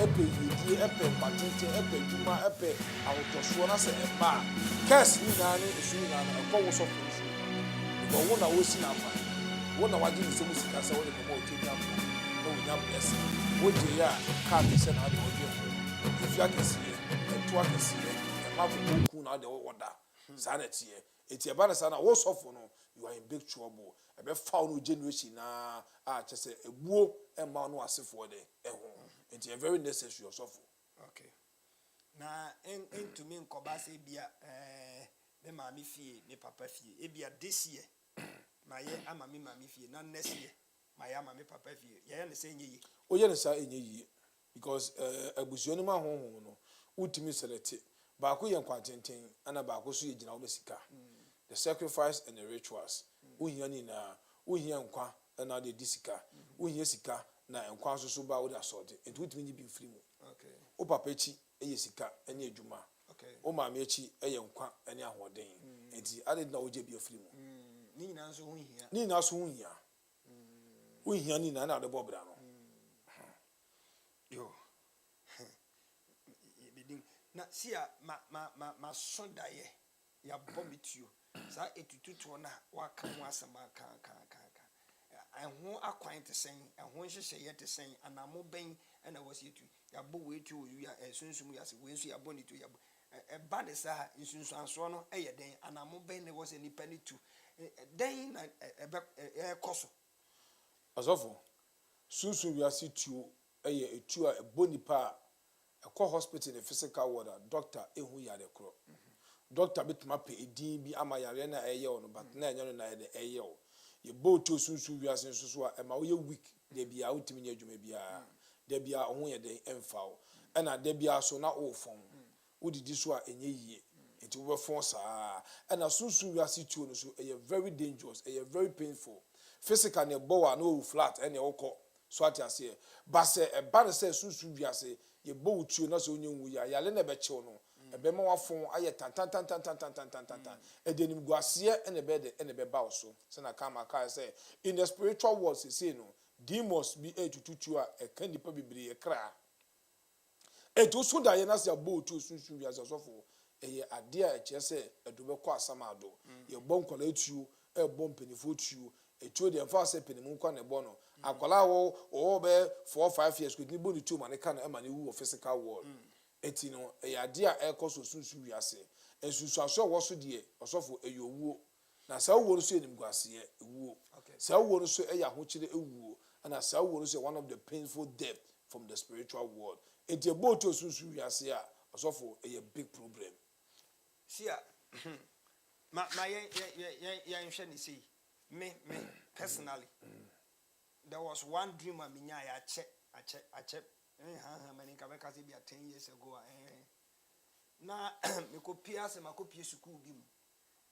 epe yidi epe patente epe juma epe awotosho na se eba kes ni na ni esu na na ko wo so fo so ko wo na wo si na fa wo na waji ni se musika se wo de ko otu nya ko no we nya bless wo je ya ka be se na de wo je ko ifia kesi etu akesi e ma bo ku na de wo da sana tie eti eba na sana wo so fo no you are in big trouble ebe fa no generation na a chese ebuo emma no asefo de eho enti e very necessary osofo okay na to me nkoba se bia me mami fie me papa fie e bia this year maye ama me mami fie na next year maye ama me papa fie ye ne se enye yi o ye ne sa enye yi because abusuoni ma honhon no utimi select ba ko ye kwantenten ana ba ko so ye gina wo mesika the sacrifice and the rituals uhia ni na uhia nkwa na de disika uhia sika na nkwa so ba wo da sode enti utimi nyi bi mfiri mu okay o papa echi eye sika ene adwuma okay o maama echi eye nkwa ene ahoden enti ade na oje bi afiri mu ni nyina so uhia uhia ni na de bobra no yo bidin na sia ma sondaye ya bombituo sa etututo na waka ho asema kan ho akwan te sen ho hyehyeye te sen anamo ben na wasi etu ya bo wetu oyu ya sunsum ya se wensu ya bo ni tu ya bo ba de sa nsunsu anso no eye den anamo ben ne wasi nipa ni tu den na koso azofo sunsun wi ase tuo eye etu a ebonipa ekọ hospital the physical ward doctor ehu ya de kro doctor bituma pe edin bi ama yare na eye no but na enye no na eye o ye boto sunsun wi ase nso a ema wo ye weak de bia utimi nya adwuma bia de bia ho ye de emfa na de bia so na ofon udidi so a enye yie enti wo befon saa na sunsun wi ase tuo no so eye very dangerous eye very painful physical ne bowa no flat ene wokọ so atiase ba se eba ne se sunsun wi ase ye bow tuo na so onye nwu ya yale na be chew no ebe ma wafon aye tan edenim guase ene be ba so se na kama ka say in the spiritual world say no demons be etututu a ekanipa bibiri ekra etu so da ye na se bow tuo sunsun wi ase sofo eye ade a eche se edobe kwa asamado ye bonkola etuo bompenifo tuo etuo de mfa se penimu kwa ne bono akola wo be 4-5 years ko ni boni tuo mane ka na emane wu physical world eti no ade a ekoso sunsun wi ase ensunsu aso wo so de osofo eyowuo na sa wo no so enim guase ewuo sa wo no so eya hochire ewuo na sa wo no so one of the painful death from the spiritual world eti eboto sunsun wi ase a osofo eye big problem sia ma ya nhwe ni sei me personally there was one dream I minya ya ache mani ka beka se bia 10 years ago na me kopia se makopie school bi mu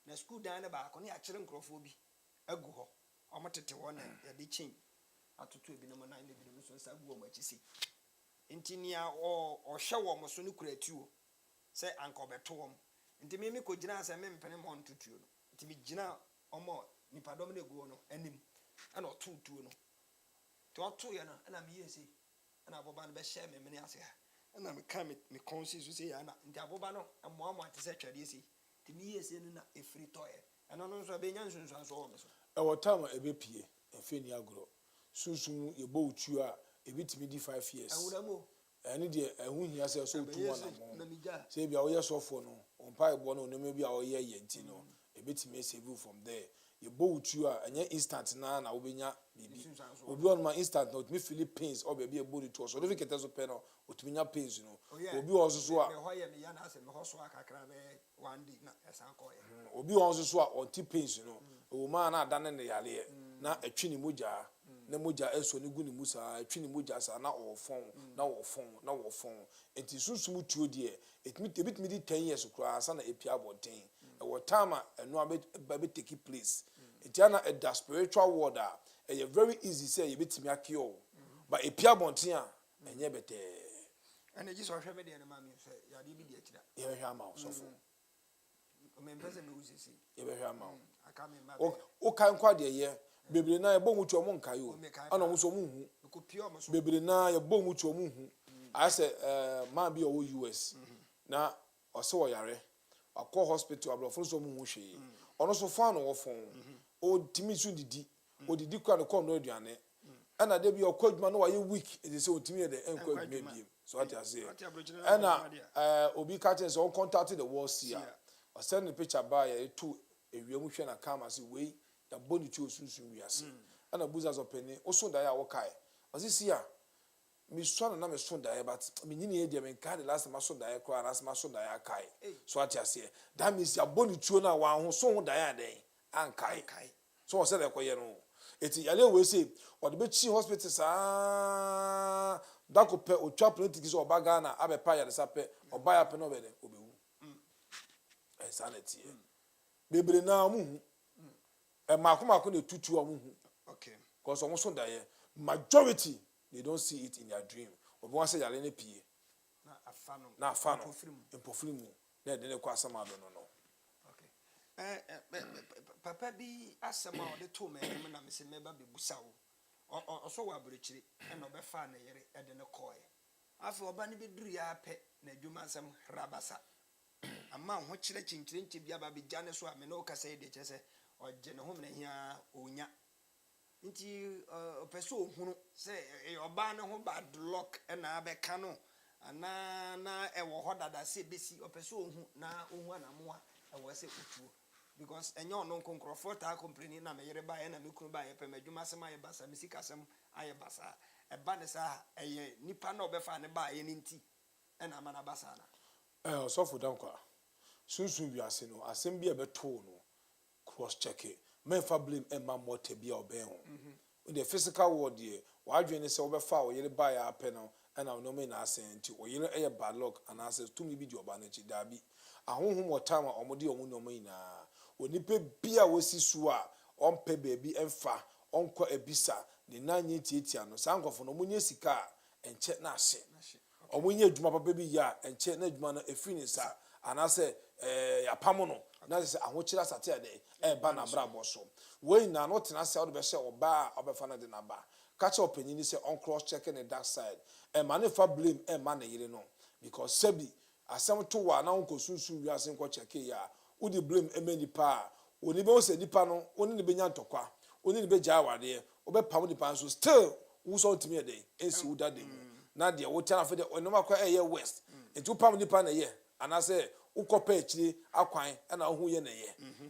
na school dan na ba ko ne akere nkrofo bi agu ho omotete ho na ya de chin atoto ebi no na ne bi no so sa gu o machisi intinia o hwe wo mo so ne kuratuo se anko beto wo nti me ko gina se me mpene mo ntutuo no nti me gina omo nipadom ne gu no anim ana otutuo no to to ya na ana me yesi ana aboba no be share me mene ase ha ana me ka me conscious say ya na nti aboba no amoamo ate se twade esi nti me yesi no na efri toye And on also be Yansun so. Our time a bepie, and Feni agro. Soon you boat you are a bit midi 5 years. I would have more. And it who he has so 2 1 Namija. say be our years off for no, on pie bono, no maybe our year yentino, a bit may save you from there. You boat you are and your instant nan, I will be ya, baby. Will be on my instant note, me Philippines or baby a body to us, or if you get as a pen or to me your pains, you know. Will be also so. One day, as I call it. Will be also so on T-pains, you know. O man are done in the alley. Now a chini muja, no muja else when you go to Musa, a chini mujas are now or phone, now or phone. It is so smooth to dear. It meet a bit me 10 years to cry, son a piabo thing. Our time and no baby take place. It's a spiritual water. A very easy say you bit me a cure. But a piabo thing, and yet better. And it just was heavy and mammy say, you You hear mouth, so for. You hear mouth. I come in my O can't quite the year. Baby, na a bomb to a monk, you. And almost a moon. Baby, na a bomb to a moon. I said, man be all US. Now, or so yare. A call hospital, a bluff of Mushi. On also found or phone. O Timisu did. O did you call no diane. And I did be your coach man, why you weak? It is so to me at the end, maybe. So what I say. And Obi Catches all contacted the war seer. Or send the picture by a two. A reaction a come as a way that body chose soon we are seeing. And a boozers of penny, also die our kai. Was this here? Miss Swan and I'm a son die, but Minini Edium and Kai last mason die cry as mason die kai. So what I say, that means your body tuna one who saw die day and kai. So I said, it's a yellow way say, or the bitchy hospitals are Dacope or chaplains or bagana, abe pie the sape, or buy up an over there. Sanity. Baby now muhu. And Makuma could tutu a muhu. Okay. Because almost on die. Majority they don't see it in their dream. Or once they are in a pie. Na fano. In perfume. Then they quite some I don't know. Okay. Papa be as some of the 2 men, and I'm missing maybe Busau. Or so I bridge and no be fan at the coy. After a banny be dria pet, Nedumasam Rabasa. A man which the chinchilin to be about Janus, I no say the chess or Genohome here, Unya. Into a person who say a banner who bad luck and a becano, and na a water that say busy or person who na one and more, I was it true. Because and your non concrofort are complaining, I'm a by and a look by a pemajumasa, my bassa, Missicasam, I bassa, a banasa, a nipano befana by an inti, and a manabasana. So for Dankwa. Soon we are saying, assembly a beton, cross check it. Men for blame and my more to be obeying. In the physical world, dear, why do you say over foul, you buy a panel, and I'll no mean I send to, or you know, a bad luck, and answers to me be your banage, Darby. I won't more time or modi or munomina. When you pay beer with Sisua, on pay baby and fa, on qua a bisa, the 988 no sango for no munyesika, and check nasi. Or when you drop a baby ya, and check Nedman a finisher. And I say, a pamono. Now, I want you to Saturday, a banner braboso. When now not in a cell be or bar of a fan of the number. Catch up in you say on cross checking the dark side. And man, if I blame a man, you know, because Sebi, as some 2 1 uncle soon we are saying what check ya. Would you blame a many pa? When you both say the panel, only the Benyan Tokwa, only the Bejawa there, or be pound the pants still, who's on to me a day, and see that day. Nadia, what tell for the or no matter a year west, and 2 pound the pan a year. And I say, Ukope, Aquine, and I'll who ye.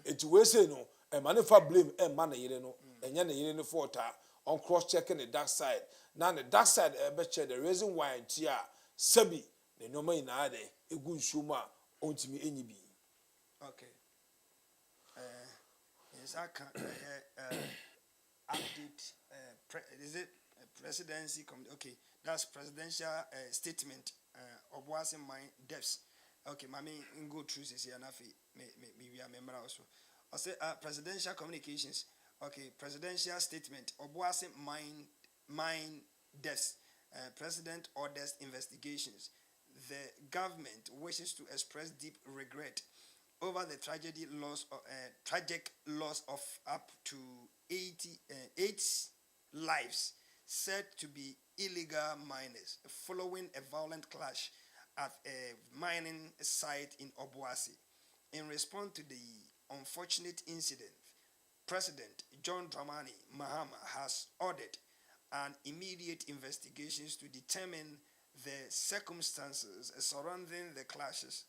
It's we say no, a man if I blame a man, you know, and yan in the forta on cross checking the dark side. Now, the dark side, I bet you the reason why, tia, Sebi, the no man nade, a good shuma, on to me any be. Okay. Yes, I can't update. Is it presidency? Okay, that's presidential statement. Obuasi my deaths. Okay, mommy, go through this here. Maybe I remember also. I say presidential communications. Okay, presidential statement. Obuasi mine deaths. President orders investigations. The government wishes to express deep regret over the tragic loss of up to 8 lives said to be illegal miners following a violent clash at a mining site in Obuasi. In response to the unfortunate incident, President John Dramani Mahama has ordered an immediate investigations to determine the circumstances surrounding the clashes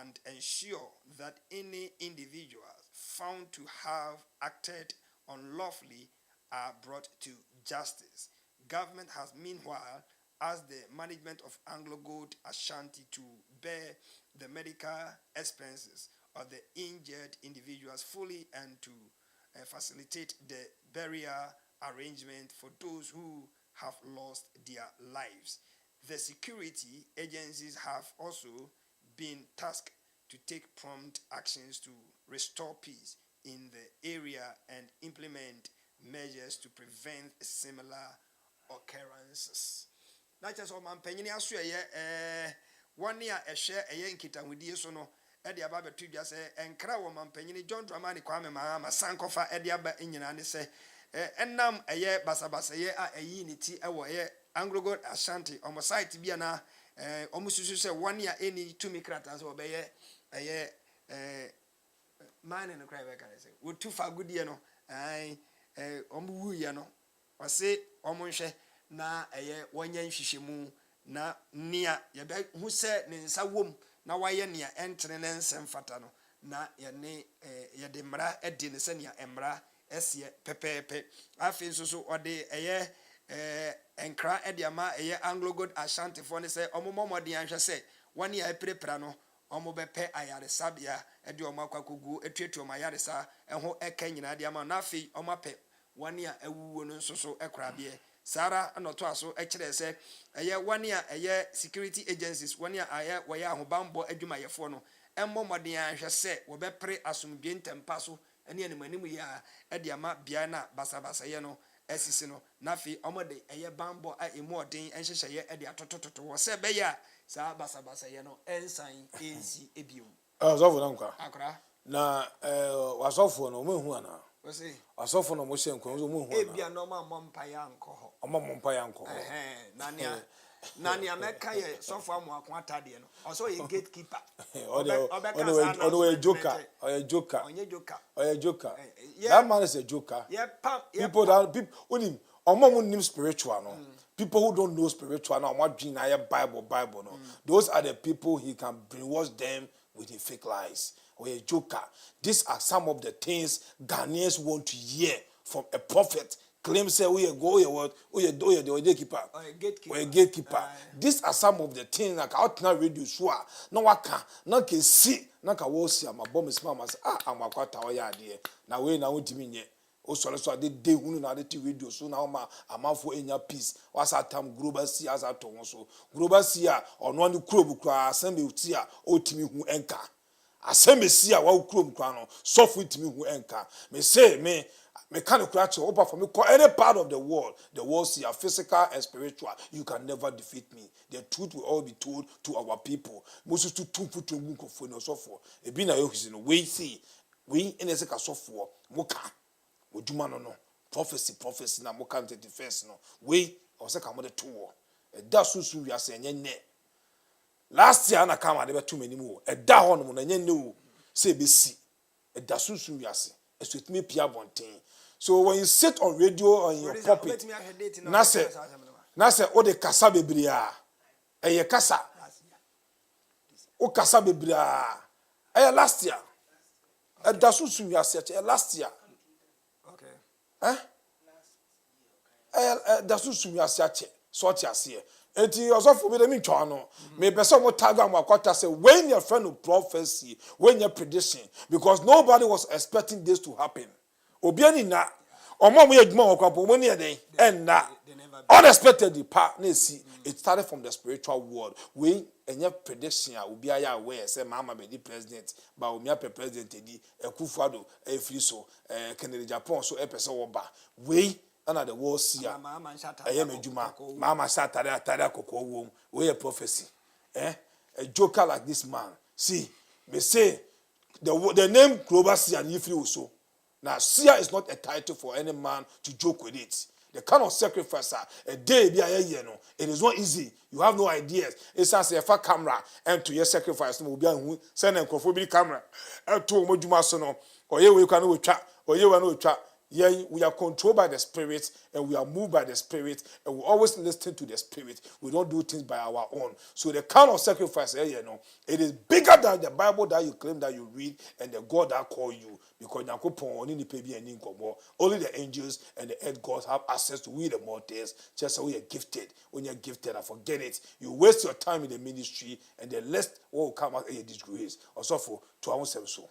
and ensure that any individuals found to have acted unlawfully are brought to justice. Government has meanwhile asked the management of Anglo Gold Ashanti to bear the medical expenses of the injured individuals fully and to facilitate the burial arrangement for those who have lost their lives. The security agencies have also been tasked to take prompt actions to restore peace in the area and implement measures to prevent similar occurrences. Not just on Penny Australia, 1 year a share a yankita with the sono, Eddie Ababa to just and Crow Penny John Dramani Kwame Mahama, Sankofa Ediaba in Yanani say, and nam a year Basabasa ye a unity away Anglo Gold Ashanti on my side to be an almost say 1 year any 2 mikratans or a year man in the cry, can I say, would too far good yano, I omu yano, or say omushe na a year 1 year shishimu na near yabe who said Ninsa womb na why near entering and fatano na yane yademra edinisenia emra esye pepepe afin so or de a Ankrah Ediama a Anglo Gold Ashanti for say omomo de anhwe say 1 year preprano omo bepe ayare sabia edi omakwakugu etuetu omayaresa eho eka nyina de ama na afi omape 1 year awuwo no so ekrabie Sara anoto aso ekire se eye 1 year eye security agencies 1 year aye woya ahobambo adwumayefo no emmo modern ahwe se wo bepre asomdwe ntempa so ene animanimu ya edi ama bia na basabasa ye no esisi no nafi omode eye bambo a emu odin enhyehye edi atotototo wo se be ya sa basabasa ye no ensan ensi ebiom Asofo na nkwa Ankrah na wasofo no mo hu ana wose asofo no mo hye nkwa mo hu ana ebia no ma mompa ya nko mompa ya nko nani ameka ye sofo amu akon atade no also ye gatekeeper odo joker onye joker that man is a joker. People onim omo nim spiritual no people who don't know spiritual now what dream na Bible no those are the people he can brainwash them with the fake lies or a joker. These are some of the things Ghanaians want to hear from a prophet. Claim say we go the gatekeeper or a gatekeeper. These are some of the things like out now radio sure no waka no can see no can wo see my bomb is mama say am akwata o ya de na we na wotimi nye o so de hunu na de radio so na ma amafo enya peace was atam global see as aton so global see a ono ne kurobu kra asembe uti a otimi hu enka asembe see a wa kurobu kra no sofu timi hu enka me say me can't crash over for me. Any part of the world see a physical and spiritual. You can never defeat me. The truth will all be told to our people. Most to so for a bina yohizino. We see we in a second software. Moka Ujumano no prophecy na moka defense no. We was a common tour. A dasu we are saying ne. Last year I come there were too many more. A dahon when I knew say be see. A dasu we are saying. It's with me Pia Bontain. So when you sit on radio on your pulpit, Nase o de kasa bebria. Eye kasa. O kasa bebria. Last year. Dasu su ya se last year. Okay. Dasu su ya se so ti ase. Enti osofo be dem ntwa no. Me person mo tag am akwata say when your friend of prophecy, when your prediction because nobody was expecting this to happen. Obiani na omo mo yeduma okwapo mo ne den and na unexpectedly pa na see it started from the spiritual world. We enye prediction a obi aya aware say mama be the president ba omi a president edi Ekufuado efriso Kennedy Japan so epese wo ba we ana the world see eye meduma mama satare atare akoko wo we a prophecy a joker like this man see me say the name global seer and ifri also. Now, seer is not a title for any man to joke with it. The kind of sacrifice a day be a no. It is not easy. You have no ideas. It's as a camera and to your sacrifice no be a send and crofobili camera. And to Mojuma sono or ye we can chat or ye no chat. Yeah, we are controlled by the Spirit and we are moved by the Spirit and we always listen to the Spirit. We don't do things by our own. So the kind of sacrifice, you know, it is bigger than the Bible that you claim that you read and the God that call you. Because only the angels and the earth gods have access to we the mortals. Just so we are gifted. When you're gifted, I forget it. You waste your time in the ministry and the rest will come out a disgrace. Also for 2 so.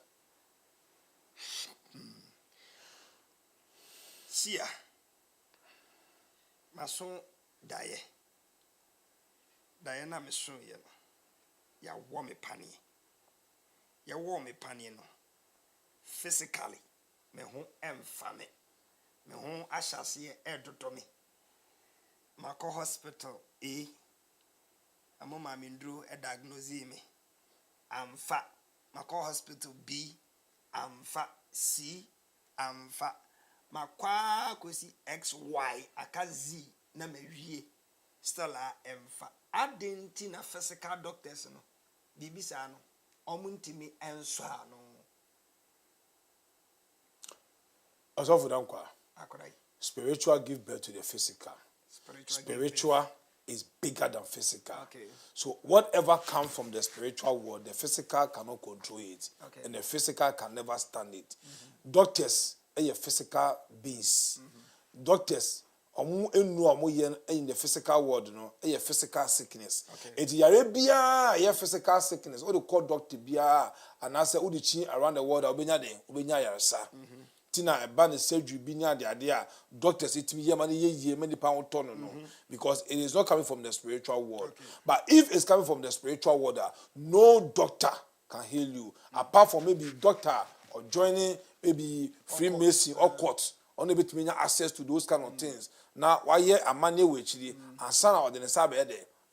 Seer. Mason daye. Daye na meson ye no. Ya wo me pani. Ya wo me pani no. Physically, me ho emfa me. Me ho ahyase edodo me. Mako hospital amoma mindru diagnose me. Amfa. Mako hospital B. Amfa C. Amfa. Makwa kosi XY akazi na mewie still emfa adenti na physical doctors no bibisa no omuntimi enso ano Asofu dankwa akorai spiritual give birth to the physical. Spiritual is bigger than physical. Okay. So whatever comes from the spiritual world, the physical cannot control it. Okay. And the physical can never stand it. Doctors are physical beings. Doctors in the physical world, no, a physical sickness. It's a physical sickness. What do call doctor bia and I say Udichi around the world, Ubenya Yarsa. Tina a ban surgery binya the idea. Doctors it me many pound ton no. Because it is not coming from the spiritual world. But if it's coming from the spiritual world, no doctor can heal you. Apart from maybe doctor or joining maybe Freemason or court, only bit me access to those kind of things. Now, why ye a man which and son or the sabe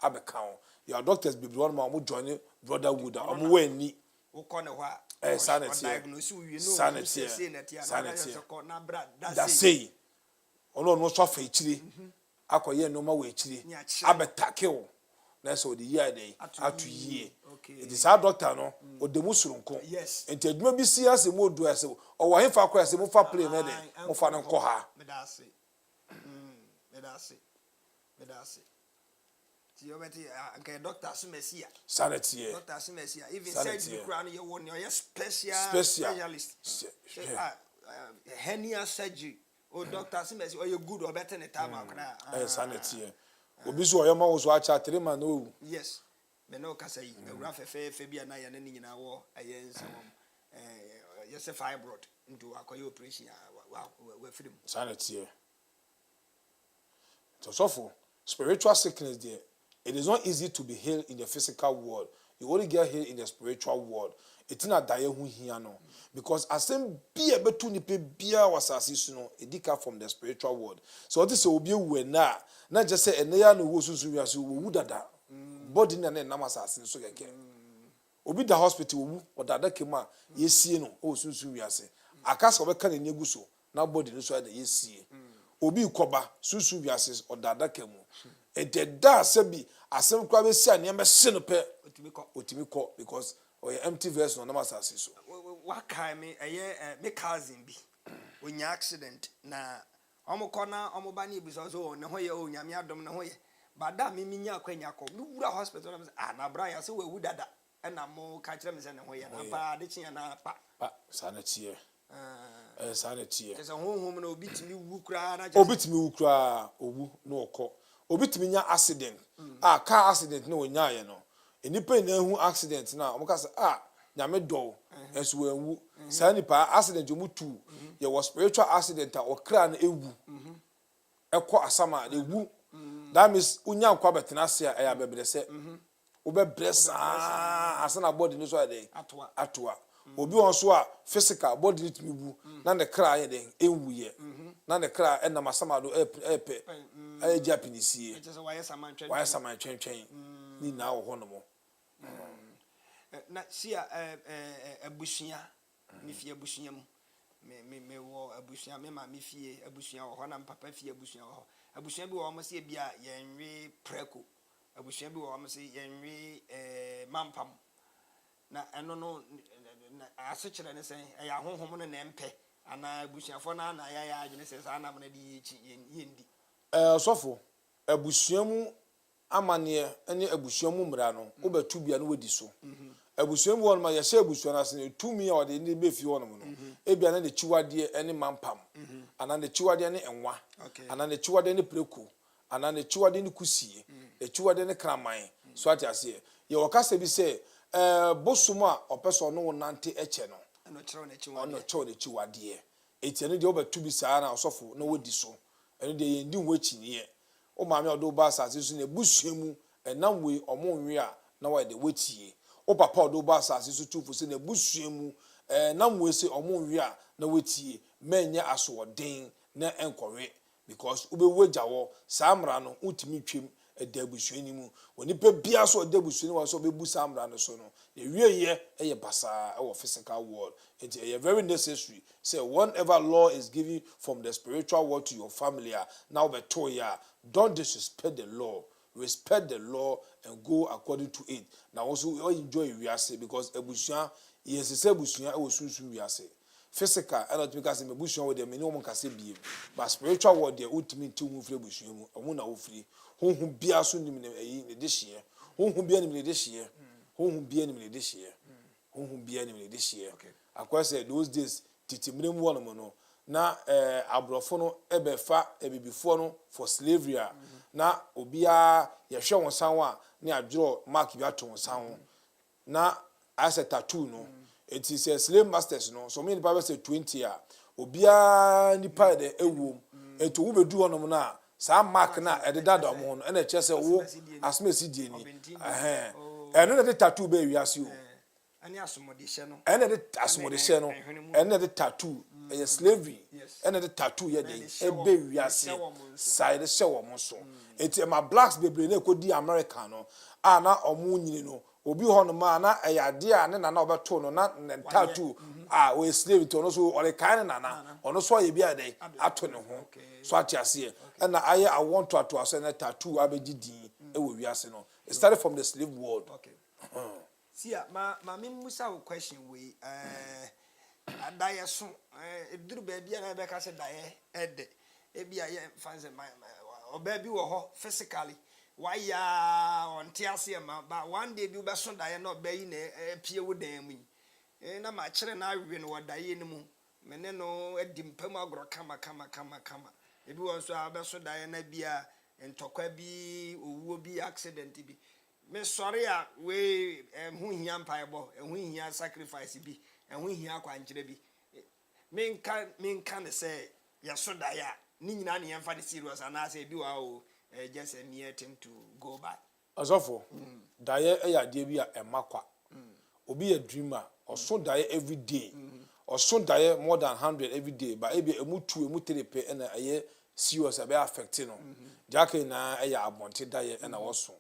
abecount. Your doctors be one more joining brotherhood or more ni. Sanity. That's say. Oh no, suffer chili. Akoye no more way chili. Abetake. That's all the year day. After year. It is our doctor, no, or the Muslim. Yes. And tell me, see us a more dress, or why if I cross a more play, more fun and coha. Medasi. Medasi. Okay, Doctor Sumesia. Sanity. Doctor Sumesia. Even said you crown your one, your specialist. Hernia surgery. Or Doctor Sumesia, or you're good or better than a time. Sanity. Obiso your mouth was watch at no. Yes. Meno kasai rafa febia na ya nani nyina wo ayen some yes fibroid into akoye operation we freedom sanity. So for spiritual sickness there, it is not easy to be healed in the physical world. You only get healed in the spiritual world. It's not die hu hia no because asem bia betu ni pe bia wasase no edika from the spiritual world. So this obi wu na just say eneya no wo susu wiase wo wu dada. Body na na masase so keke obi da hospital wu odada kema yesie no o sunsun wiase akasa obeka na nyegu so na body no so da yesie obi koba sunsun wiase odada kemu ededa sabi asem kwa be sia ne mese no pe otimi ko because o empty verse no na masase so wakai me me cousin bi onya accident na omukona omubani bi so ne ho ye onyame adom ne ho ye bada me minya akwanya ko wura hospital na na bra ya se we dada na mo ka kire me se ne ho ye na pa de chia na pa sanity sanity se honhom na obitimi wu kura na obitimi wu kura owu no okọ obitimi nya accident car accident na onya ye no enipa na hu accident na omka se nyame do enso wenwu sa nipa accident omu tu ye was spiritual accident a okra na ewu ekọ asama na ewu. That means unya kwa betena se ya bebere se obe bless asana body no so dey atwa obi won so a physical body need me bu na the cry dey enwuye na the cry na masama do epe Japanese it is why saman twen ni na wo hono mo na sia abusia ni fi abusia mu me wo abusua me ma me fie abusua wo ho na papa fie abusua wo ho abusua bi wo mo se bia yenwe preko abusua bi wo mo se yenwe mampam na eno no aso kire ne sen ya honhom no na empe ana abusuafo na na ya adwene se sa na mo na di yechi yendi sofo abusua mu amane ene abusua mu mra no wo betu bia no wadi so abusua mu won ma ya hye abusua na se tumi a ode ne be fi won no ebia na de chiwade ene mampam ana de chiwade ne enwa ana de chiwade ne preku ana de chiwade ne kusie de chiwade ne kraman so ati ase ye wakasa bi se bosuma opeso no nante eche no ano chiro na chiwade etiane de obetu bi saa na osofo na wodi so ene de yendi nwachi ne o maame odo ba asase so na busua mu enam we omonwe a na wa de wetie o papa odo ba asase so tufu se na busua mu nam we se omonwe a na wetie menya asoden na enkowe because ubewu jawo samra no utimi twem eda busua ni mu oni pe bia so eda busua ni wa so bebu samra no so no ye eye basa e wo physical world it is very necessary say whatever law is given from the spiritual world to your family now be to ya don't disrespect the law, respect the law and go according to it. Now also enjoy wiase because ebusuan yes say ebusuan e wo sunsun wiase physical and not because ebusuan wo de me no mo kase biem but spiritual world de ultimate ti hu firi ebusuan mu omo na wo firi honhom bia so nim ne yi ne de hye honhom bia nim ne de hye honhom bia nim ne de hye honhom bia nim ne de hye akwa say those days titimrem wo no mo no na abrofo no ebefa ebibifo no for slavery na obia ye hwe won sanwa ne adworo mark bi ato won sanwo na as a tattoo no it is a slave masters no so many people say 20 obia nipa de ewom eto wo bedu honom na sa mark na ededa do mo no na che se wo asmesi die ni eno na de tattoo be wiase o ani asomode hye no ene de asomode hye no ene de tattoo a slavery ene de tattoo ye den ebe wiase side hye wo mo so eti ma blacks bebre na ekodi America no na omu nyini no obi ho no ma na eyade a ne na obeto no na tattoo we slave to no so ore kan na ono so ye bia den ato ne ho so atiase na aye I want to aso na tattoo abegidi e wo wiase no it started from the slave world. See, my musa question we adaye so eduru baby na be ka se daye ede e bia ye fanse my obabi wo ho physically why ya on tiase ma but one day bi be so daye na obayi na pie wo dan mu na ma kire na awe no daye ni mu mene no edimpam agro kama ebi won so abe so daye na bia ntokwa bi owuo bi accident bi me sorry we hu hia mpaibo hu hia sacrifice bi hu hia kwankire bi me nka ne say yasoda ya ni nyina ne yemfa de serious ana say bi wa o just a near thing to go by azofo daye e ya de bi a emakwa obi a dreamer oso daye every day oso daye more than 100 every day but e bi emu 2 emu 3 pe na aye serious be affect no jake na e ya abonte daye na woso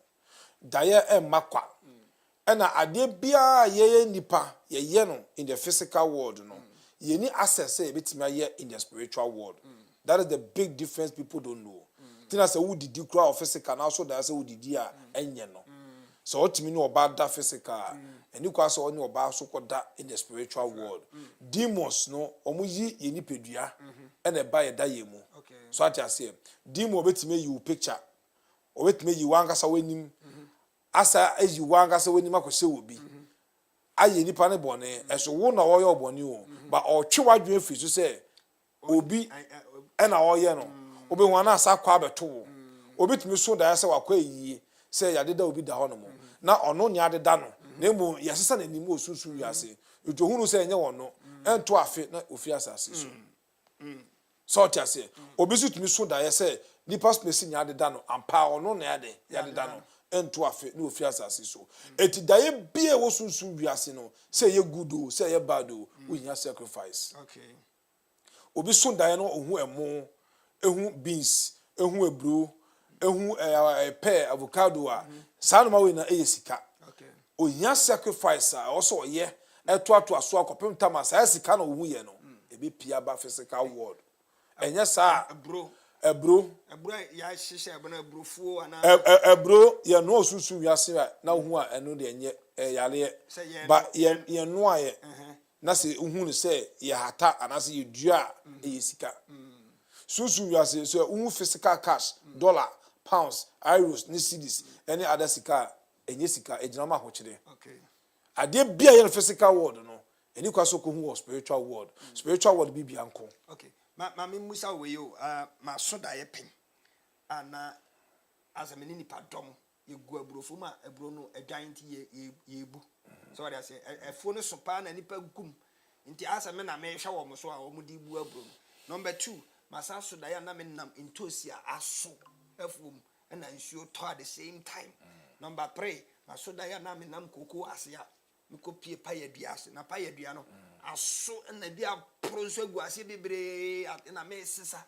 daye emakwa ena ade bia ye nipa ye no in the physical world no ye ni access e betimi aye in the spiritual world that is the big difference people don't know tina say who did crowd physical now so that say who did ya enye no so otimi no oba da physical eni kwa so oni oba so koda in the spiritual world demons no omuyi ye ni pedua ena ba ye da ye mu so ati say demon betimi you picture obetimi yi wangasa wanim asa eji wangasa wanim akose obi aye nipa ne bone eso wo na wo ye obone o ba o twe wadwen fi so say obi ena wo ye no obi hu na asa kwa beto obi tumi so da say wakwa yie say yadeda obi da ho no mo na ono nya adeda no na emu yasesa na nim osusu wiase ejohunu say enye wono ento afe na ofi asase so so tia say obi so tumi so da say nipa space nya adeda no ampa ono na yadeda no ento afe na ofi asase so eti daye bie wo sunsun wiase no say ye good o say ye bad o we nya sacrifice obi so daye no ohu emo ehu beans ehu ebro ehu pear avocado a sanoma we na eyesika onya sacrifice a also ye eto aso akopem tama sa sika na ohu ye no ebi pia ba physical world enye sa ebro ya hihye ebona ebrofuo ana ebro ye no osusu wiase na hu a eno de enye yale ba ye no aye na se hu ne se ye hata ana se ye dua ye sika susu wiase so hu physical cash dollar pounds euros ni cedis any other sika enye sika ejina ma ho kire okay ade bia ye physical world no eni kwaso ko hu spiritual world bi bia nko okay ma me musa we yo ma soda ye pen ana azameni ni padom ye gu abrofo ma abro no adwan ti ye bu so what I say efo no so pa na nipa gum nti asame na me hwa wo mo so a wo di bu abro number 2 masa soda ya na me nam ntosia aso efom na nsuo to at the same time number 3 masoda ya na me nam koko ase ya me kopie pa ya dua ase na pa ya dua no aso na dia pronso agu ase bebre na me sisa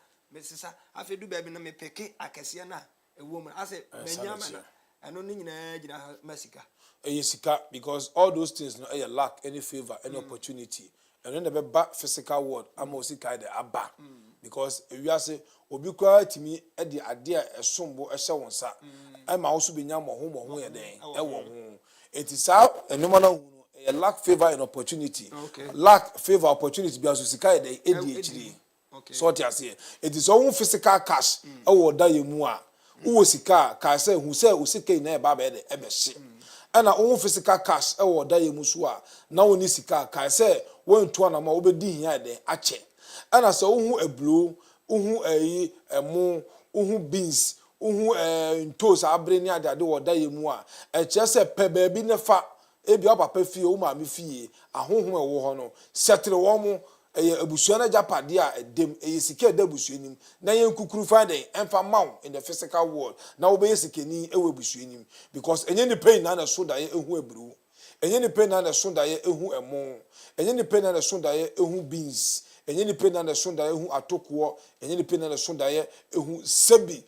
afedu ba bi na me peke akese na ewo mu ase menyama na eno ni nyina gina masika sika because all those things no lack any favor any opportunity and when the back physical world am osika de aba because we are say obi kwa timi e de ade a esombo ehye wonsa e ma wo so benya mo ho ye den e wo ho etisa enuma na hu no lack favor and opportunity lack favor opportunity bi aso sika de e di echiri so what you say it is all physical cash e wo da ye mu a wo sika ka say hu say o sika na e ba ba de e be hye ana wo physical cash e wo da ye mu so a na wo ni sika ka say wo ntu na ma wo be di hia de ache ana so hu eblo hu emu hu beans hu ntos abre ni ade wo da ye mu a e che se pe ba bi ne fa e bi papa fie wo ma me fie ahohom e wo ho no setre wo mu ebusua na japade a edem sika da busua nim na yen kukuru fa den emfa maw in the physical world na wo be sikeni ewe busua nim because enye ni pain na so da ye ehu ebru enye ni pain na so da ye ehu emu enye ni pain na so da ye ehu beans enye ni pain na so da ye ehu atokuo enye ni pain na so da ye ehu sebi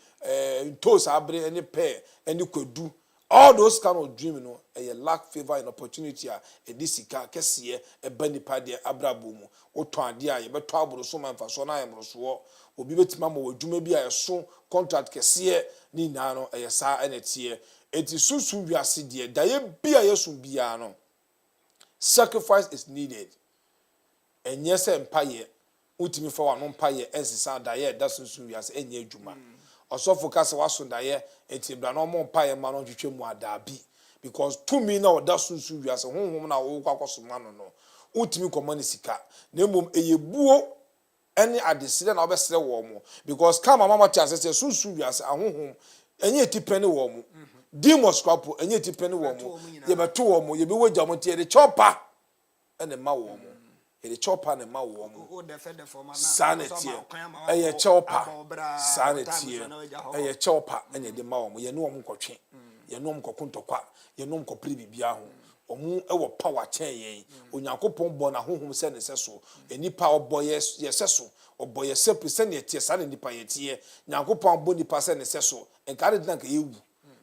ntos abre ene pe ene kwadu all those kind of dream no a lack favor and opportunity a edisika kese e banipa de abrabo mu oto ade a ye beto aboro so manfa so na ayemro so obi betima ma wadwuma bi a so contract kese ni na no e sa enetie eti susu wiase de da ye bia yesu bia no sacrifice is needed enye se mpaye utimi fa wa no mpaye ensisa da ye da susu wiase enye adwuma osofo kase waso da ye enti bra no mo mpaye ma no twetwe mu adabi because to me na oda sunsu wiase honhom na wo kwakoso ma no utimi komani sika na mom eyebuo ene adesire na obesere wo mo because kama mama chance say sunsu wiase ahonhom enye tipene wo mo demons kwapo enye tipene wo mo ye beto wo mo ye be wagya mo tie de chopa ene ma wo mo ye chopa ne ma wo mo o de fe de forma na sanity eye chopa sanity eye chopa enye de ma wo mo ye ne wo mo kwotwe ye no mo kokuntokwa ye no mo kopri bibia ho omu ewo power chen yen onyankopon bo na honhom se ne seso enipa obo ye seso obo ye se percent ye tie sa ne nipa ye tie nyankopon bo nipa se ne seso enkare dina ka yewu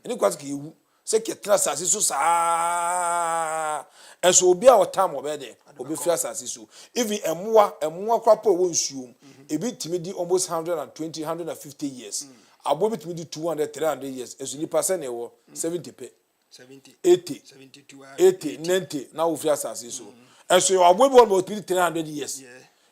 eni kwase ka yewu se ke tra sase so sa eso obi a otam obede obi fia sase so even emwa kwapo wo nsuom ebi timi di almost 120 150 years abo bitimi di 200 300 years eso nipa se ne wo 70 pe 70 80 72 80 90 na wo fia sase so eso your abo bo about 300 years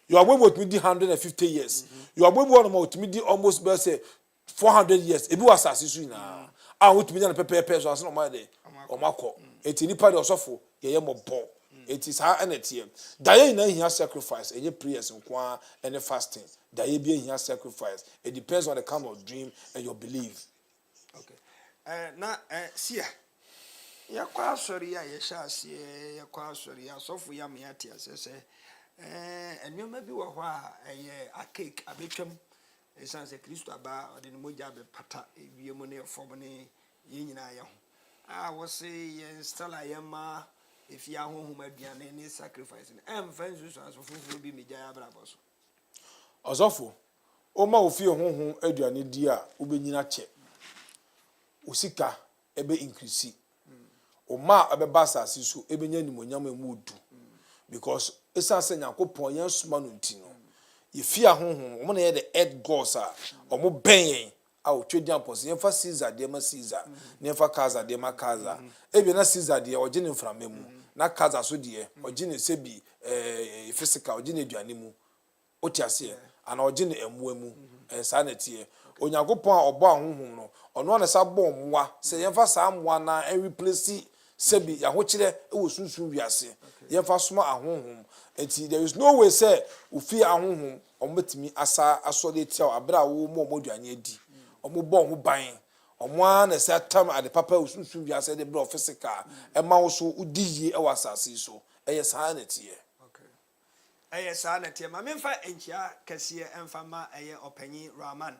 your abo about 150 years your abo bo about almost be say 400 years ebi was sase so na a wo timi na pepe so aso no de o makọ eti nipa de osofo ye mo bo it is how energy daye na hia sacrifice enye prayers nkwa and fasting daye bi hia sacrifice it depends on the kind of dream and your belief. Okay na seer ya kwa sori ya sha seer ya kwa sori ya sofo ya me ati asese enwema bi wo ho a a cake abetwam esanse Kristo aba ode ne moja be pata ebiemu ne fom ne ye nyina ya ho wo se ye install ayema if ya honhom aduane ne sacrifice emfansu so asofo bi meja ya bra boso osofo o ma ofi honhom aduane di a ubenyina che usika ebe increase o ma ebe basasi so ebenya nimonyam emudu because esanse Yakopon yan suma no ntino ye fear honhom omo na ye the earth gods a omo ben awo twedi ampos ye fa Caesar de ma Caesar ne fa Kaza de ma Kaza ebi na Caesar de oje ne mframemu na Kaza so de oje ne sebi physical oje ne aduane mu otiase ana oje ne emuamu sa na tie Onyankopon a obo ahonhom no ono na sa bo mwa se ye fa sa mwa na replace sebi ya ho kire ewo sunsun wiase ye fa soma ahonhom enti there is no way say ufi ahonhom ometimi asa asolete abra wo mo moduane adi omo bo ho ban omo na say tam ade papa usunsun wiase de bro physical e ma wo so udiye e wasase so eye sa na tie eye sa na tie ma memfa enchia kase emfa ma eye opanyi Rahman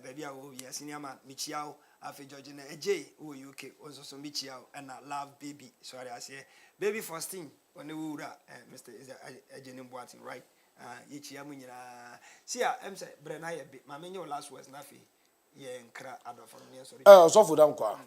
baby a wo yes ni ama michiao afi George na eje wo UK onso so michiao and love baby sorry I say baby Faustine one wura Mr. is eje boating right yichia mu nyina sia em say bre na ye be ma menyo last words na fi ye nkra adofo ne sorry so for them kwa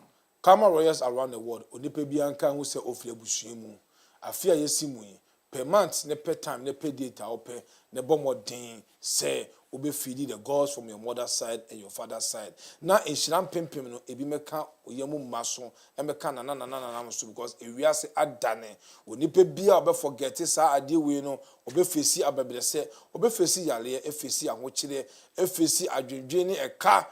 camera royals around the world onipa bi anka hu se ofri abusua mu afia yesimu per month ne per time ne per data ope ne bomodin say obe feed the gods from your mother's side and your father's side na enhiram pempem no ebi meka oyemu maso emeka na so because ewiase adane onipa bia obe forget sa ade we no obe fesi ababrese obe fesi yale efesi ahochire efesi adwedwe ni eka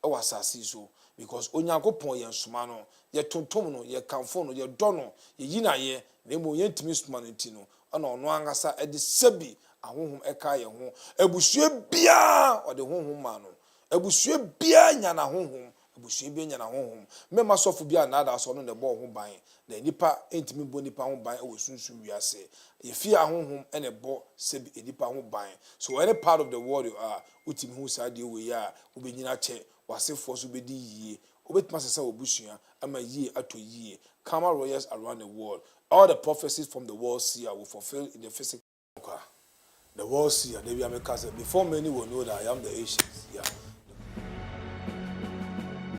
ewasasi so because Onyankopon ye nsoma no ye tontom no ye kamfo no ye dɔ no ye yina ye na mo ye ntimi soma no ntino ana ono angasa e de sebi ahonhom eka ye ho abusua bia o de honhom ma no abusua bia nya na honhom abusua bia nya na honhom mema sofo bia na ada so no de bɔ ho ban na nipa ntimi bɔ nipa ho ban e wo sunsun wiase ye fi ahonhom e ne bɔ sebi nipa ho ban so any part of the world you are utimi hu sa de we ya obenyina che wasefo so bedi yie obetima sesa obusua ama yie ato yie camera royals around the world all the prophecies from the world seer will fulfill in the physical. The world seer they be before many will know that I am the ancients. Yeah.